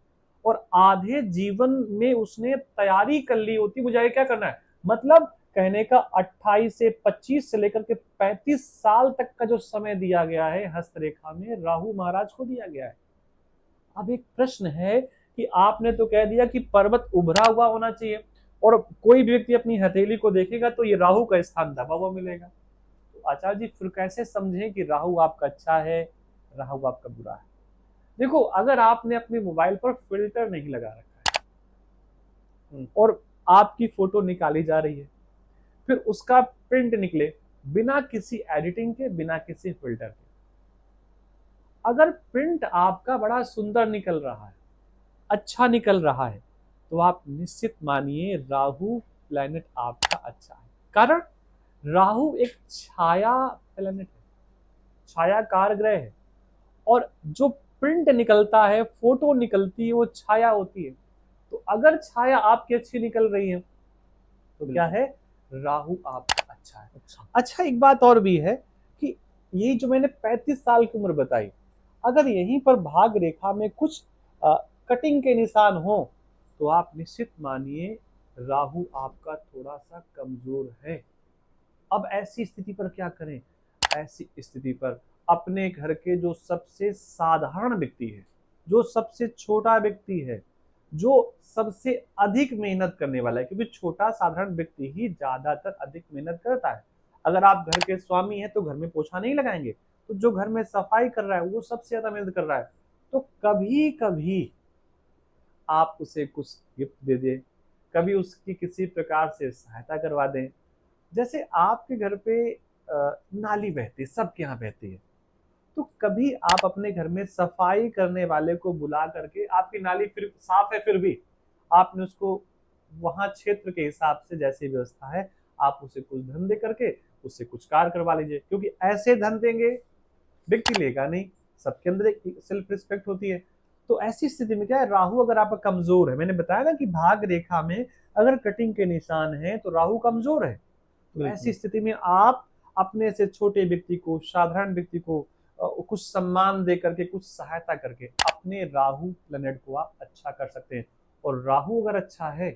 और आधे जीवन में उसने तैयारी कर ली होती, मुझे आगे क्या करना है। मतलब कहने का 28 से 25 से लेकर के 35 साल तक का जो समय दिया गया है हस्तरेखा में राहु महाराज को दिया गया है। अब एक प्रश्न है कि आपने तो कह दिया कि पर्वत उभरा हुआ होना चाहिए और कोई भी व्यक्ति अपनी हथेली को देखेगा तो ये राहु का स्थान दबा हुआ मिलेगा। तो आचार्य जी फिर कैसे समझें कि राहु आपका अच्छा है, राहु आपका बुरा है? देखो, अगर आपने अपने मोबाइल पर फिल्टर नहीं लगा रखा है और आपकी फोटो निकाली जा रही है, फिर उसका प्रिंट निकले बिना किसी एडिटिंग के, बिना किसी फिल्टर के, अगर प्रिंट आपका बड़ा सुंदर निकल रहा है, अच्छा निकल रहा है, तो आप निश्चित मानिए राहु प्लैनेट आपका अच्छा है। कारण राहु एक छाया प्लैनेट है, छायाकार ग्रह है और जो प्रिंट निकलता है, फोटो निकलती है, वो छाया होती है। तो अगर छाया आपकी अच्छी निकल रही है तो क्या है, राहु आपका अच्छा है। अच्छा एक बात और भी है कि ये जो मैंने 35 साल की उम्र बताई, अगर यहीं पर भाग रेखा में कुछ कटिंग के निशान हो तो आप निश्चित मानिए राहु आपका थोड़ा सा कमजोर है। अब ऐसी स्थिति पर क्या करें? ऐसी स्थिति पर अपने घर के जो सबसे साधारण व्यक्ति है, जो सबसे छोटा व्यक्ति है, जो सबसे अधिक मेहनत करने वाला है, क्योंकि छोटा साधारण व्यक्ति ही ज्यादातर अधिक मेहनत करता है। अगर आप घर के स्वामी हैं तो घर में पोछा नहीं लगाएंगे, तो जो घर में सफाई कर रहा है वो सबसे ज्यादा मेहनत कर रहा है। तो कभी कभी आप उसे कुछ गिफ्ट दे दें, कभी उसकी किसी प्रकार से सहायता करवा दें। जैसे आपके घर पे नाली बहती है, सबके यहाँ बहती है, तो कभी आप अपने घर में सफाई करने वाले को बुला करके, आपकी नाली फिर साफ है फिर भी आपने उसको वहां क्षेत्र के हिसाब से जैसी व्यवस्था है आप उसे कुछ धन दे करके उससे कुछ कार्य करवा लीजिए, क्योंकि ऐसे धन देंगे व्यक्ति लेगा नहीं। सबके अंदर एक सेल्फ रिस्पेक्ट होती है। तो ऐसी स्थिति में क्या है, राहु अगर आपका कमजोर है, मैंने बताया ना कि भाग रेखा में अगर कटिंग के निशान है तो राहु कमजोर है। तो ऐसी स्थिति में आप अपने से छोटे व्यक्ति को, साधारण व्यक्ति को कुछ सम्मान दे करके, कुछ सहायता करके अपने राहु प्लैनेट को आप अच्छा कर सकते हैं। और राहु अगर अच्छा है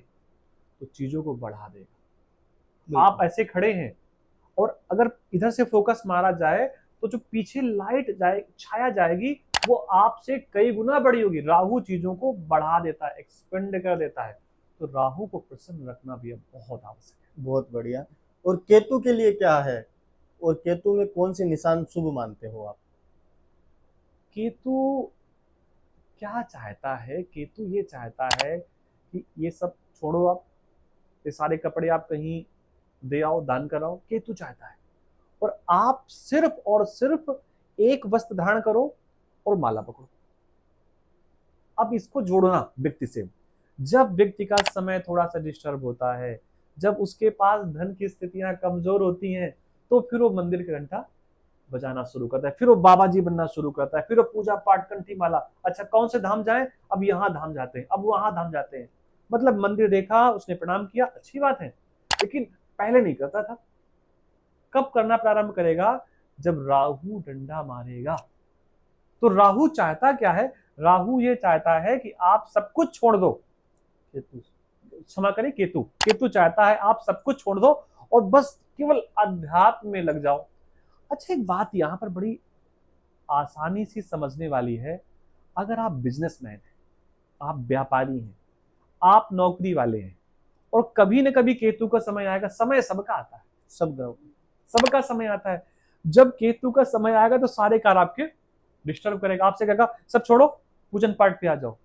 तो चीजों को बढ़ा देगा। आप ऐसे खड़े हैं और अगर इधर से फोकस मारा जाए तो जो पीछे लाइट जाए, छाया जाएगी, वो आपसे कई गुना बड़ी होगी। राहु चीजों को बढ़ा देता है, एक्सपेंड कर देता है। तो राहु को प्रसन्न रखना भी अब बहुत आवश्यक है। बहुत बढ़िया। और केतु के लिए क्या है, और केतु में कौन से निशान शुभ मानते हो आप? केतु क्या चाहता है केतु? ये चाहता है कि ये सब छोड़ो, आप ये सारे कपड़े आप कहीं दे आओ, दान कराओ, केतु चाहता है। और आप सिर्फ और सिर्फ एक वस्त्र धारण करो और माला पकड़ो। अब इसको जोड़ना व्यक्ति से, जब व्यक्ति का समय थोड़ा सा डिस्टर्ब होता है, जब उसके पास धन की स्थितियां कमजोर होती हैं, तो फिर वो मंदिर की घंटा बजाना शुरू करता है, फिर वो बाबा जी बनना शुरू करता है, फिर वो पूजा पाठ, कंठी माला, अच्छा कौन से धाम जाए, अब यहाँ धाम जाते हैं, अब वहां धाम जाते हैं। मतलब मंदिर देखा, उसने प्रणाम किया, अच्छी बात है, लेकिन पहले नहीं करता था। कब करना प्रारंभ करेगा? जब राहु डंडा मारेगा। तो राहु चाहता क्या है? राहु ये चाहता है कि आप सब कुछ छोड़ दो। केतु, क्षमा करें, केतु केतु चाहता है आप सब कुछ छोड़ दो और बस केवल अध्यात्म में लग जाओ। अच्छा, एक बात यहां पर बड़ी आसानी से समझने वाली है। अगर आप बिजनेसमैन हैं, आप व्यापारी हैं, आप नौकरी वाले हैं, और कभी न कभी केतु का समय आएगा। समय सबका आता है, सबका समय आता है। जब केतु का समय आएगा तो सारे कार्य आपके डिस्टर्ब करेगा। आपसे कहेगा सब छोड़ो, पूजन पाठ पे आ जाओ।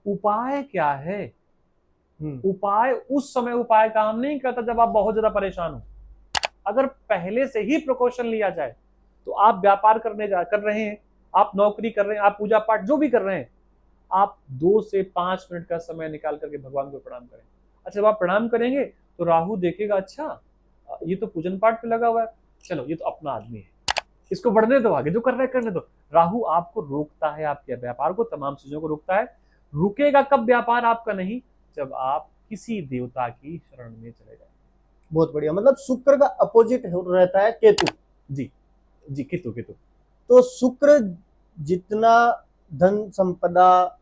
उपाय क्या है? उपाय उस समय उपाय काम नहीं करता जब आप बहुत ज्यादा परेशान हो। अगर पहले से ही प्रिकॉशन लिया जाए, तो आप व्यापार कर रहे हैं, आप नौकरी कर रहे हैं, आप पूजा पाठ जो भी कर रहे हैं, आप 2 से 5 मिनट का समय निकाल करके भगवान को प्रणाम करें। अच्छा, जब आप प्रणाम करेंगे तो राहु देखेगा, अच्छा ये तो पूजन पाठ पे लगा हुआ है, चलो ये तो अपना आदमी है, इसको बढ़ने दो, आगे जो कर रहे हैं करने दो। राहु आपको रोकता है, आपके व्यापार को, तमाम चीजों को रोकता है। रुकेगा कब व्यापार आपका? नहीं, जब आप किसी देवता की शरण में चले जाए। बहुत बढ़िया। मतलब शुक्र का अपोजिट रहता है केतु। जी जी, केतु केतु। तो शुक्र जितना धन संपदा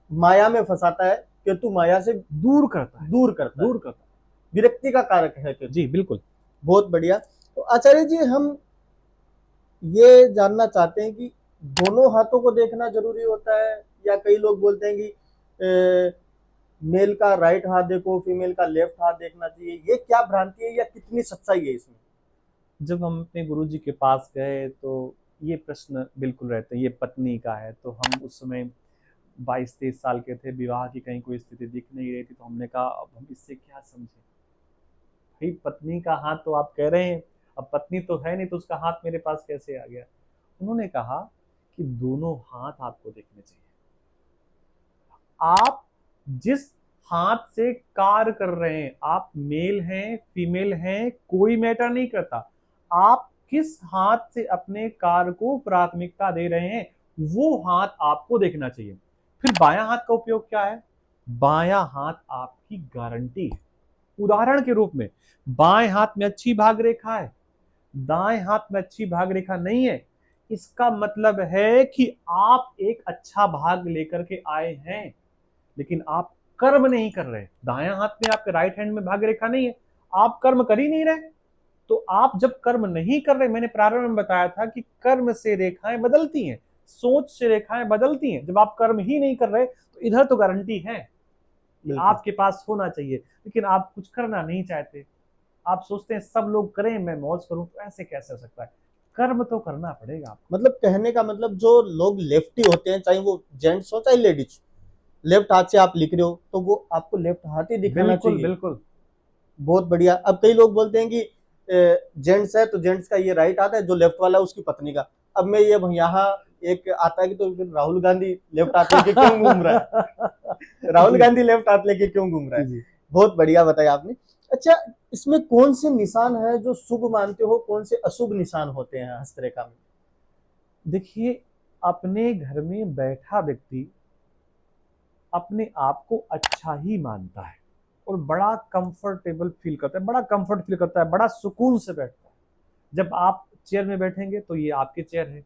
माया में फंसाता है, केतु माया से दूर करता है, दूर करता है, दूर करता है। विरक्ति का कारक है केतु। जी बिल्कुल। बहुत बढ़िया। तो आचार्य जी, हम ये जानना चाहते हैं कि दोनों हाथों को देखना जरूरी होता है, या कई लोग बोलते हैं कि मेल का राइट हाथ देखो, फीमेल का लेफ्ट हाथ देखना चाहिए। ये क्या भ्रांति है या कितनी सच्चाई है इसमें? जब हम अपने गुरु जी के पास गए तो ये प्रश्न बिल्कुल रहते हैं, ये पत्नी का है। तो हम उस समय 22-23 साल के थे, विवाह की कहीं कोई स्थिति दिख नहीं रही थी। तो हमने कहा अब हम इससे क्या समझे भाई, पत्नी का हाथ तो आप कह रहे हैं, अब पत्नी तो है नहीं तो उसका हाथ मेरे पास कैसे आ गया? उन्होंने कहा कि दोनों हाथ आपको देखने चाहिए। आप जिस हाथ से कार्य कर रहे हैं, आप मेल हैं फीमेल हैं, कोई मैटर नहीं करता। आप किस हाथ से अपने कार्य को प्राथमिकता दे रहे हैं, वो हाथ आपको देखना चाहिए। फिर बायां हाथ का उपयोग क्या है? बायां हाथ आपकी गारंटी है। उदाहरण के रूप में, बाएं हाथ में अच्छी भाग रेखा है, दाएं हाथ में अच्छी भाग रेखा नहीं है, इसका मतलब है कि आप एक अच्छा भाग लेकर के आए हैं, लेकिन आप कर्म नहीं कर रहे। दायां हाथ में आपके राइट हैंड में भाग रेखा नहीं है, आप कर्म कर ही नहीं रहे। तो आप जब कर्म नहीं कर रहे, मैंने प्रारंभ में बताया था कि कर्म से रेखाएं बदलती हैं, सोच से रेखाएं बदलती हैं। जब आप कर्म ही नहीं कर रहे तो इधर तो गारंटी है, आपके पास होना चाहिए, लेकिन आप कुछ करना नहीं चाहते। आप सोचते हैं सब लोग करें मैं मौज करूं, तो ऐसे कैसे हो सकता है? कर्म तो करना पड़ेगा आपको। मतलब कहने का मतलब, जो लोग लेफ्टी होते हैं, चाहे वो जेंट्स हो चाहे लेडीज, लेफ्ट हाथ से आप लिख रहे हो तो वो आपको लेफ्ट हाथ ही दिखाना बिल्कुल चाहिए। बिल्कुल। बहुत बढ़िया। अब कई लोग बोलते हैं कि जेंट्स है तो जेंट्स का ये राइट हाथ है, जो लेफ्ट वाला है उसकी पत्नी का। अब मैं ये यहाँ एक आता है कि तो फिर राहुल गांधी लेफ्ट हाथ लेके क्यों घूम रहा है? राहुल गांधी लेफ्ट हाथ लेके क्यों घूम रहा है? जी। बहुत बढ़िया बताया आपने। अच्छा, इसमें कौन से निशान है जो शुभ मानते हो, कौन से अशुभ निशान होते हैं हस्तरेखा में? देखिए, अपने घर में बैठा व्यक्ति अपने आप को अच्छा ही मानता है और बड़ा कंफर्टेबल फील करता है, बड़ा कंफर्ट फील करता है, बड़ा सुकून से बैठता है। जब आप चेयर में बैठेंगे तो ये आपकी चेयर है,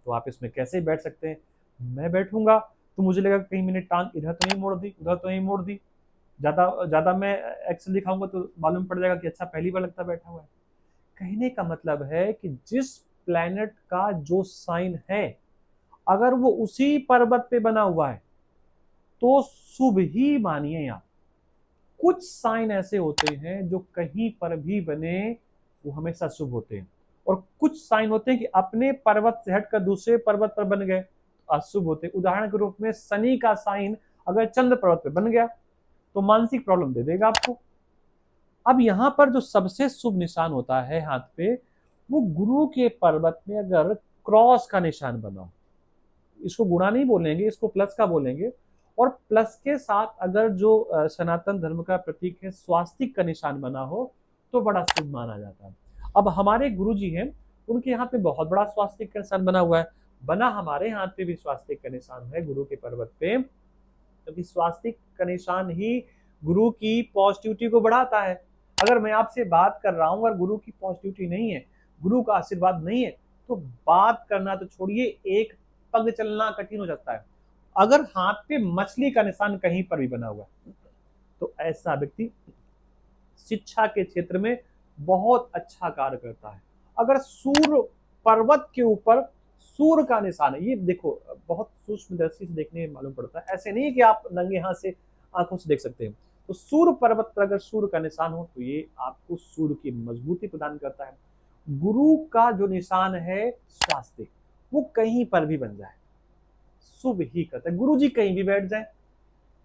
तो आप इसमें कैसे बैठ सकते हैं। मैं बैठूंगा तो मुझे लगेगा कहीं मैंने टांग इधर तो नहीं मोड़ दी, उधर तो नहीं मोड़ दी। ज्यादा ज्यादा मैं एक्शन दिखाऊंगा तो मालूम पड़ जाएगा कि अच्छा पहली बार लगता बैठा हुआ है। कहने का मतलब है कि जिस प्लैनेट का जो साइन है, अगर वो उसी पर्वत पे बना हुआ है तो शुभ ही मानिए आप। कुछ साइन ऐसे होते हैं जो कहीं पर भी बने वो हमेशा शुभ होते हैं, और कुछ साइन होते हैं कि अपने पर्वत से हटकर दूसरे पर्वत पर बन गए, अशुभ होते हैं। उदाहरण के रूप में शनि का साइन अगर चंद्र पर्वत पे बन गया तो मानसिक प्रॉब्लम दे देगा आपको। अब यहाँ पर जो सबसे शुभ निशान होता है हाथ पे, वो गुरु के पर्वत में अगर क्रॉस का निशान बना हो, इसको गुणा नहीं बोलेंगे, इसको प्लस का बोलेंगे, और प्लस के साथ अगर जो सनातन धर्म का प्रतीक है स्वास्तिक का निशान बना हो तो बड़ा शुभ माना जाता है। अब हमारे गुरु जी हैं, उनके यहाँ पे बहुत बड़ा स्वास्तिक का निशान बना हुआ है, बना हमारे हाथ पे भी स्वास्तिक का निशान है गुरु के पर्वत पे, क्योंकि स्वास्तिक का निशान ही गुरु की पॉजिटिविटी को बढ़ाता है। अगर मैं आपसे बात कर रहा हूं, अगर गुरु की पॉजिटिविटी नहीं है, गुरु का आशीर्वाद नहीं है, तो बात करना तो छोड़िए, एक पग चलना कठिन हो जाता है। अगर हाथ पे मछली का निशान कहीं पर भी बना हुआ है तो ऐसा व्यक्ति शिक्षा के क्षेत्र में बहुत अच्छा कार्य करता है। अगर सूर्य पर्वत के ऊपर सूर्य का निशान है, ये देखो बहुत सूक्ष्म दृष्टि से देखने में मालूम पड़ता है, ऐसे नहीं कि आप नंगे हाथ से आंखों से देख सकते हैं। तो सूर्य पर्वत पर अगर सूर्य का निशान हो तो ये आपको सूर्य की मजबूती प्रदान करता है। गुरु का जो निशान है स्वास्थ्य, वो कहीं पर भी बन जाए शुभ ही करता है। गुरु जी कहीं भी बैठ जाए,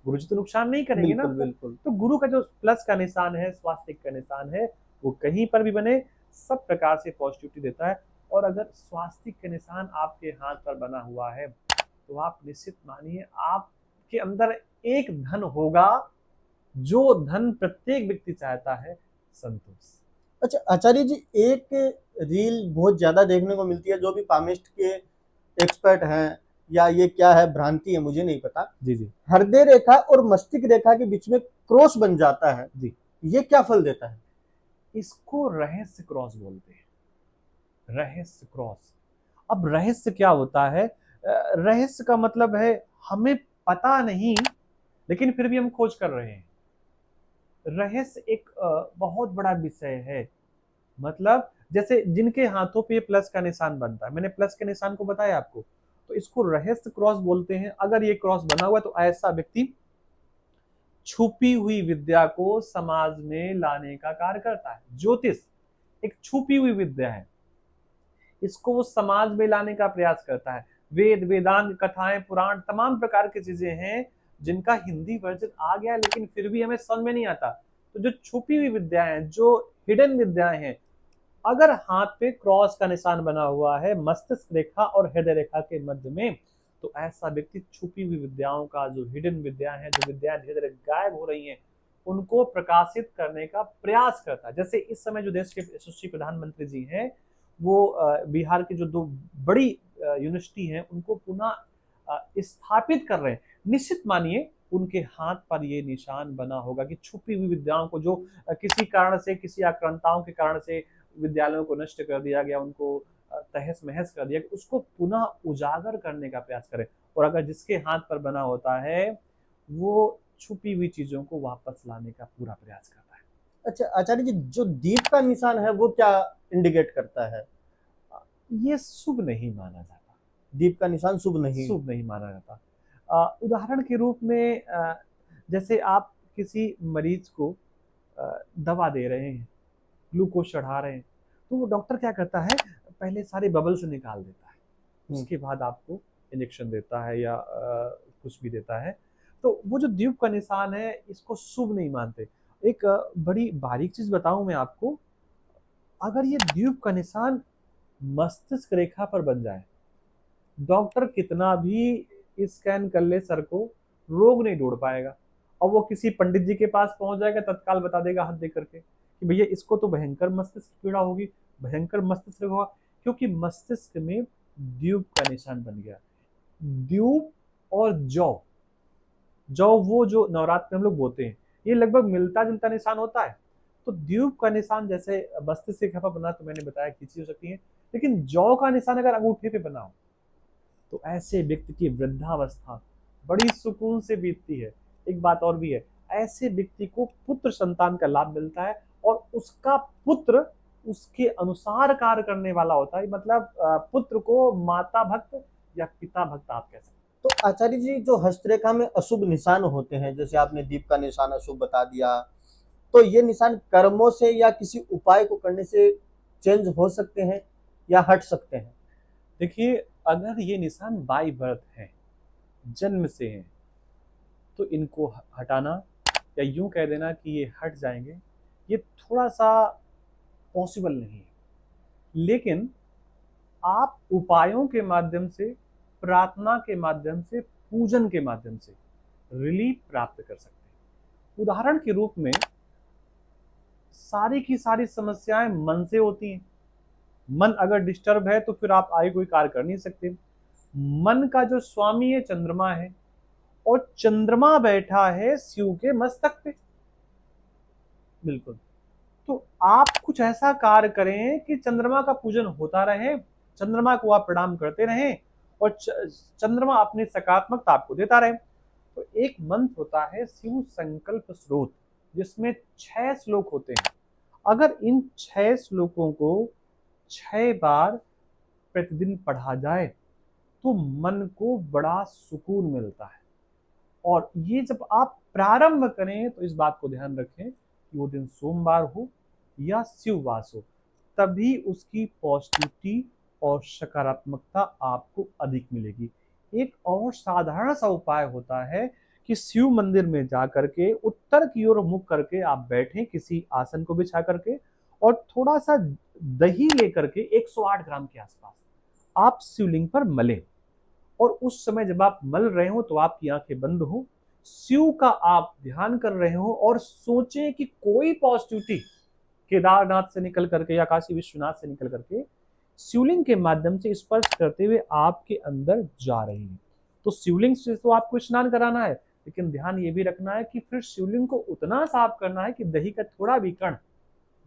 गुरु जी तो नुकसान नहीं करेंगे ना। बिल्कुल बिल्कुल। तो गुरु का जो प्लस का निशान है, स्वास्थ्य का निशान है, वो कहीं पर भी बने सब प्रकार से पॉजिटिविटी देता है। और अगर स्वास्थ्य का निशान आपके हाथ पर बना हुआ है तो आप निश्चित मानिए आपके अंदर एक धन होगा, जो धन प्रत्येक व्यक्ति चाहता है, संतोष। अच्छा आचार्य जी, एक रील बहुत ज्यादा देखने को मिलती है, जो भी पामिस्ट के एक्सपर्ट हैं या ये क्या है, भ्रांति है, मुझे नहीं पता, जी जी हृदय रेखा और मस्तिष्क रेखा के बीच में क्रॉस बन जाता है, जी, ये क्या फल देता है? इसको रहस्य क्रॉस बोलते हैं, रहस्य क्रॉस। अब रहस्य क्या होता है? रहस्य का मतलब है हमें पता नहीं, लेकिन फिर भी हम खोज कर रहे हैं। रहस्य एक बहुत बड़ा विषय है। मतलब जैसे जिनके हाथों पे प्लस का निशान बनता है, मैंने प्लस के निशान को बताया आपको, तो इसको रहस्य क्रॉस बोलते हैं। अगर ये क्रॉस बना हुआ है तो ऐसा व्यक्ति छुपी हुई विद्या को समाज में लाने का कार्य करता है। ज्योतिष एक छुपी हुई विद्या है, इसको वो समाज में लाने का प्रयास करता है। वेद, वेदांग, कथाएं, पुराण, तमाम प्रकार की चीजें हैं जिनका हिंदी वर्जन आ गया लेकिन फिर भी हमें समझ में नहीं आता। तो जो छुपी हुई विद्याएं, जो हिडन विद्याएं हैं, अगर हाथ पे क्रॉस का निशान बना हुआ है मस्तिष्क रेखा और हृदय रेखा के मध्य में, तो ऐसा व्यक्ति छुपी हुई विद्याओं का, जो हिडन विद्या है, जो विद्याएं धीरे धीरे गायब हो रही हैं, उनको प्रकाशित करने का प्रयास करता है। जैसे इस समय जो देश के यशस्वी प्रधानमंत्री जी हैं, वो बिहार की जो दो बड़ी यूनिवर्सिटी हैं उनको पुनः स्थापित कर रहे हैं। निश्चित मानिए उनके हाथ पर ये निशान बना होगा कि छुपी हुई विद्याओं को, जो किसी कारण से, किसी आक्रांताओं के कारण से विद्यालयों को नष्ट कर दिया गया, उनको तहस महस कर दिया, उसको पुनः उजागर करने का प्रयास करें। और अगर जिसके हाथ पर बना होता है वो छुपी हुई चीजों को वापस लाने का पूरा प्रयास करता है। अच्छा आचार्य जी, जो दीप का निशान है वो क्या इंडिकेट करता है? ये शुभ नहीं माना जाता, दीप का निशान शुभ नहीं? शुभ नहीं माना जाता। उदाहरण के रूप में जैसे आप किसी मरीज को दवा दे रहे हैं, ग्लूकोज चढ़ा रहे हैं, तो वो डॉक्टर क्या करता है, पहले सारे बबल्स निकाल देता है, उसके बाद आपको इंजेक्शन देता है या कुछ भी देता है। तो वो जो द्वीप का निशान है, इसको शुभ नहीं मानते। एक बड़ी बारीक चीज बताऊं मैं आपको, अगर ये द्वीप का निशान मस्तिष्क रेखा पर बन जाए, डॉक्टर कितना भी स्कैन कर ले सर को, रोग नहीं ढूंढ पाएगा। और वो किसी पंडित जी के पास पहुंच जाएगा, तत्काल बता देगा हाथ दे करके कि भैया इसको तो भयंकर मस्तिष्क पीड़ा होगी, भयंकर मस्तिष्क होगा, क्योंकि मस्तिष्क में द्वीप का निशान बन गया। द्वीप और जौ, जौ वो जो नवरात्र में हम लोग बोते हैं, ये लगभग मिलता जुलता निशान होता है। तो द्वीप का निशान जैसे मस्तिष्क रेखा पर बना, तो मैंने बताया खींची हो सकती है, लेकिन जौ का निशान अगर अंगूठे पे बना हो तो ऐसे व्यक्ति की वृद्धावस्था बड़ी सुकून से बीतती है। एक बात और भी है, ऐसे व्यक्ति को पुत्र संतान का लाभ मिलता है और उसका पुत्र उसके अनुसार कार्य करने वाला होता है। मतलब पुत्र को माता भक्त या पिता भक्त आप कह सकते हैं। तो आचार्य जी, जो हस्तरेखा में अशुभ निशान होते हैं, जैसे आपने दीप का निशान अशुभ बता दिया, तो ये निशान कर्मों से या किसी उपाय को करने से चेंज हो सकते हैं या हट सकते हैं? देखिए, अगर ये निशान बाय बर्थ है, जन्म से हैं, तो इनको हटाना या यूं कह देना कि ये हट जाएंगे, ये थोड़ा सा पॉसिबल नहीं है। लेकिन आप उपायों के माध्यम से, प्रार्थना के माध्यम से, पूजन के माध्यम से रिलीफ प्राप्त कर सकते हैं। उदाहरण के रूप में सारी की सारी समस्याएं मन से होती हैं। मन अगर डिस्टर्ब है तो फिर आप आगे कोई कार्य कर नहीं सकते। मन का जो स्वामी है चंद्रमा है, और चंद्रमा बैठा है शिव के मस्तक पे। बिल्कुल। तो आप कुछ ऐसा कार्य करें कि चंद्रमा का पूजन होता रहे, चंद्रमा को आप प्रणाम करते रहें, और चंद्रमा अपनी सकारात्मकता आपको देता रहे। तो एक मंत्र होता है शिव संकल्प स्रोत, जिसमें 6 श्लोक होते हैं। अगर इन 6 श्लोकों को 6 बार प्रतिदिन पढ़ा जाए तो मन को बड़ा सुकून मिलता है। और ये जब आप प्रारंभ करें तो इस बात को ध्यान रखें कि वो दिन सोमवार हो या शिववास हो, तभी उसकी पॉजिटिविटी और सकारात्मकता आपको अधिक मिलेगी। एक और साधारण सा उपाय होता है कि शिव मंदिर में जा करके उत्तर की ओर मुख करके आप बैठें, किसी आसन को बिछा करके, और थोड़ा सा दही लेकर के 108 ग्राम के आसपास आप शिवलिंग पर मलें। और उस समय जब आप मल रहे हो तो आपकी आंखें बंद हो, शिव का आप ध्यान कर रहे हो, और सोचें कि कोई पॉजिटिविटी केदारनाथ से निकल करके या काशी विश्वनाथ से निकल करके शिवलिंग के माध्यम से स्पर्श करते हुए आपके अंदर जा रही है। तो शिवलिंग से तो आपको स्नान कराना है, लेकिन ध्यान ये भी रखना है कि फिर शिवलिंग को उतना साफ करना है कि दही का थोड़ा भी कण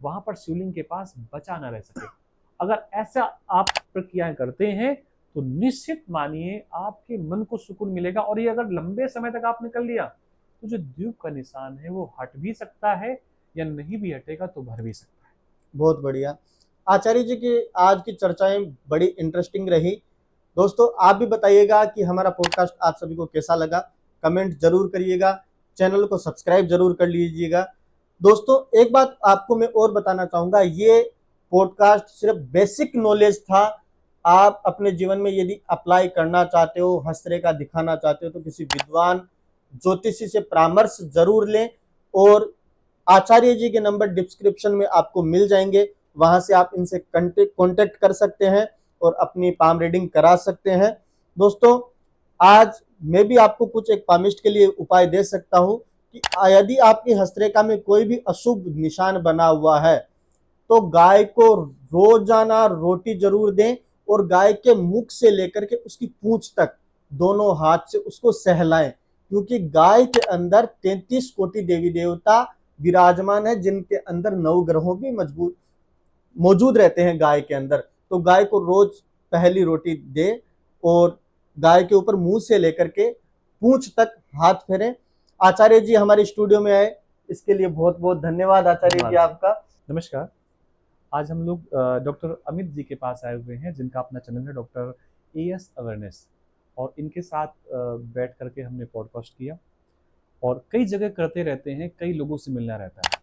वहां पर शिवलिंग के पास बचा न रह सके। अगर ऐसा आप प्रक्रियाएं करते हैं तो निश्चित मानिए आपके मन को सुकून मिलेगा। और ये अगर लंबे समय तक आपने कर लिया तो जो द्वीप का निशान है वो हट भी सकता है, या नहीं भी हटेगा तो भर भी सकता है। बहुत बढ़िया आचार्य जी की आज की चर्चाएं बड़ी इंटरेस्टिंग रही। दोस्तों आप भी बताइएगा कि हमारा पॉडकास्ट आप सभी को कैसा लगा, कमेंट जरूर करिएगा, चैनल को सब्सक्राइब जरूर कर लीजिएगा। दोस्तों एक बात आपको मैं और बताना चाहूँगा, ये पॉडकास्ट सिर्फ बेसिक नॉलेज था। आप अपने जीवन में यदि अप्लाई करना चाहते हो, हस्तरेखा दिखाना चाहते हो, तो किसी विद्वान ज्योतिषी से परामर्श जरूर लें। और आचार्य जी के नंबर डिस्क्रिप्शन में आपको मिल जाएंगे, वहां से आप इनसे कांटेक्ट कर सकते हैं और अपनी पाम रीडिंग करा सकते हैं। दोस्तों आज मैं भी आपको कुछ एक पामिस्ट के लिए उपाय दे सकता हूं कि यदि आपकी हस्तरेखा में कोई भी अशुभ निशान बना हुआ है तो गाय को रोजाना रोटी जरूर दें, और गाय के मुख से लेकर के उसकी पूंछ तक दोनों हाथ से उसको सहलाएं, क्योंकि गाय के अंदर 33 कोटि देवी देवता विराजमान है, जिनके अंदर 9 ग्रहों भी मजबूत मौजूद रहते हैं गाय के अंदर। तो गाय को रोज पहली रोटी दे और गाय के ऊपर मुंह से लेकर के पूंछ तक हाथ फेरें। आचार्य जी हमारे स्टूडियो में आए, इसके लिए बहुत बहुत धन्यवाद आचार्य जी आपका। नमस्कार। आज हम लोग डॉक्टर अमित जी के पास आए हुए हैं, जिनका अपना चैनल है डॉक्टर एएस अवेयरनेस, और इनके साथ बैठ करके हमने पॉडकास्ट किया, और कई जगह करते रहते हैं, कई लोगों से मिलना रहता है।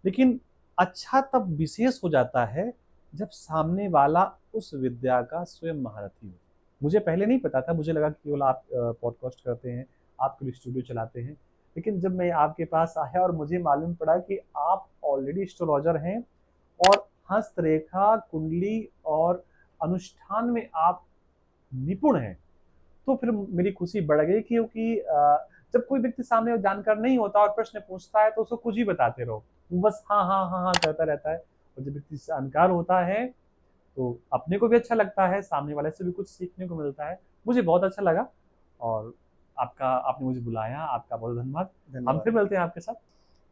लेकिन अच्छा तब विशेष हो जाता है जब सामने वाला उस विद्या का स्वयं महारथी हो। मुझे पहले नहीं पता था, मुझे लगा कि केवल आप पॉडकास्ट करते हैं, आपके लिए स्टूडियो चलाते हैं। लेकिन जब मैं आपके पास आया और मुझे मालूम पड़ा कि आप ऑलरेडी एस्ट्रोलॉजर हैं, और हस्तरेखा, कुंडली और अनुष्ठान में आप निपुण हैं, तो फिर मेरी खुशी बढ़ गई, क्योंकि जब कोई व्यक्ति सामने जानकार नहीं होता और प्रश्न पूछता है तो उसको कुछ ही बताते रहो, वो बस हाँ हाँ हाँ हाँ करता रहता है। और जब व्यक्ति जानकार होता है तो अपने को भी अच्छा लगता है, सामने वाले से भी कुछ सीखने को मिलता है। मुझे बहुत अच्छा लगा, और आपने मुझे बुलाया, आपका बहुत धन्यवाद। हम फिर मिलते हैं आपके साथ।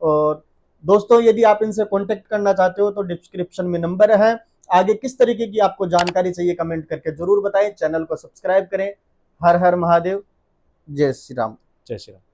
और दोस्तों यदि आप इनसे कांटेक्ट करना चाहते हो तो डिस्क्रिप्शन में नंबर है। आगे किस तरीके की आपको जानकारी चाहिए कमेंट करके जरूर बताएं। चैनल को सब्सक्राइब करें। हर हर महादेव। जय श्री राम। जय श्री राम।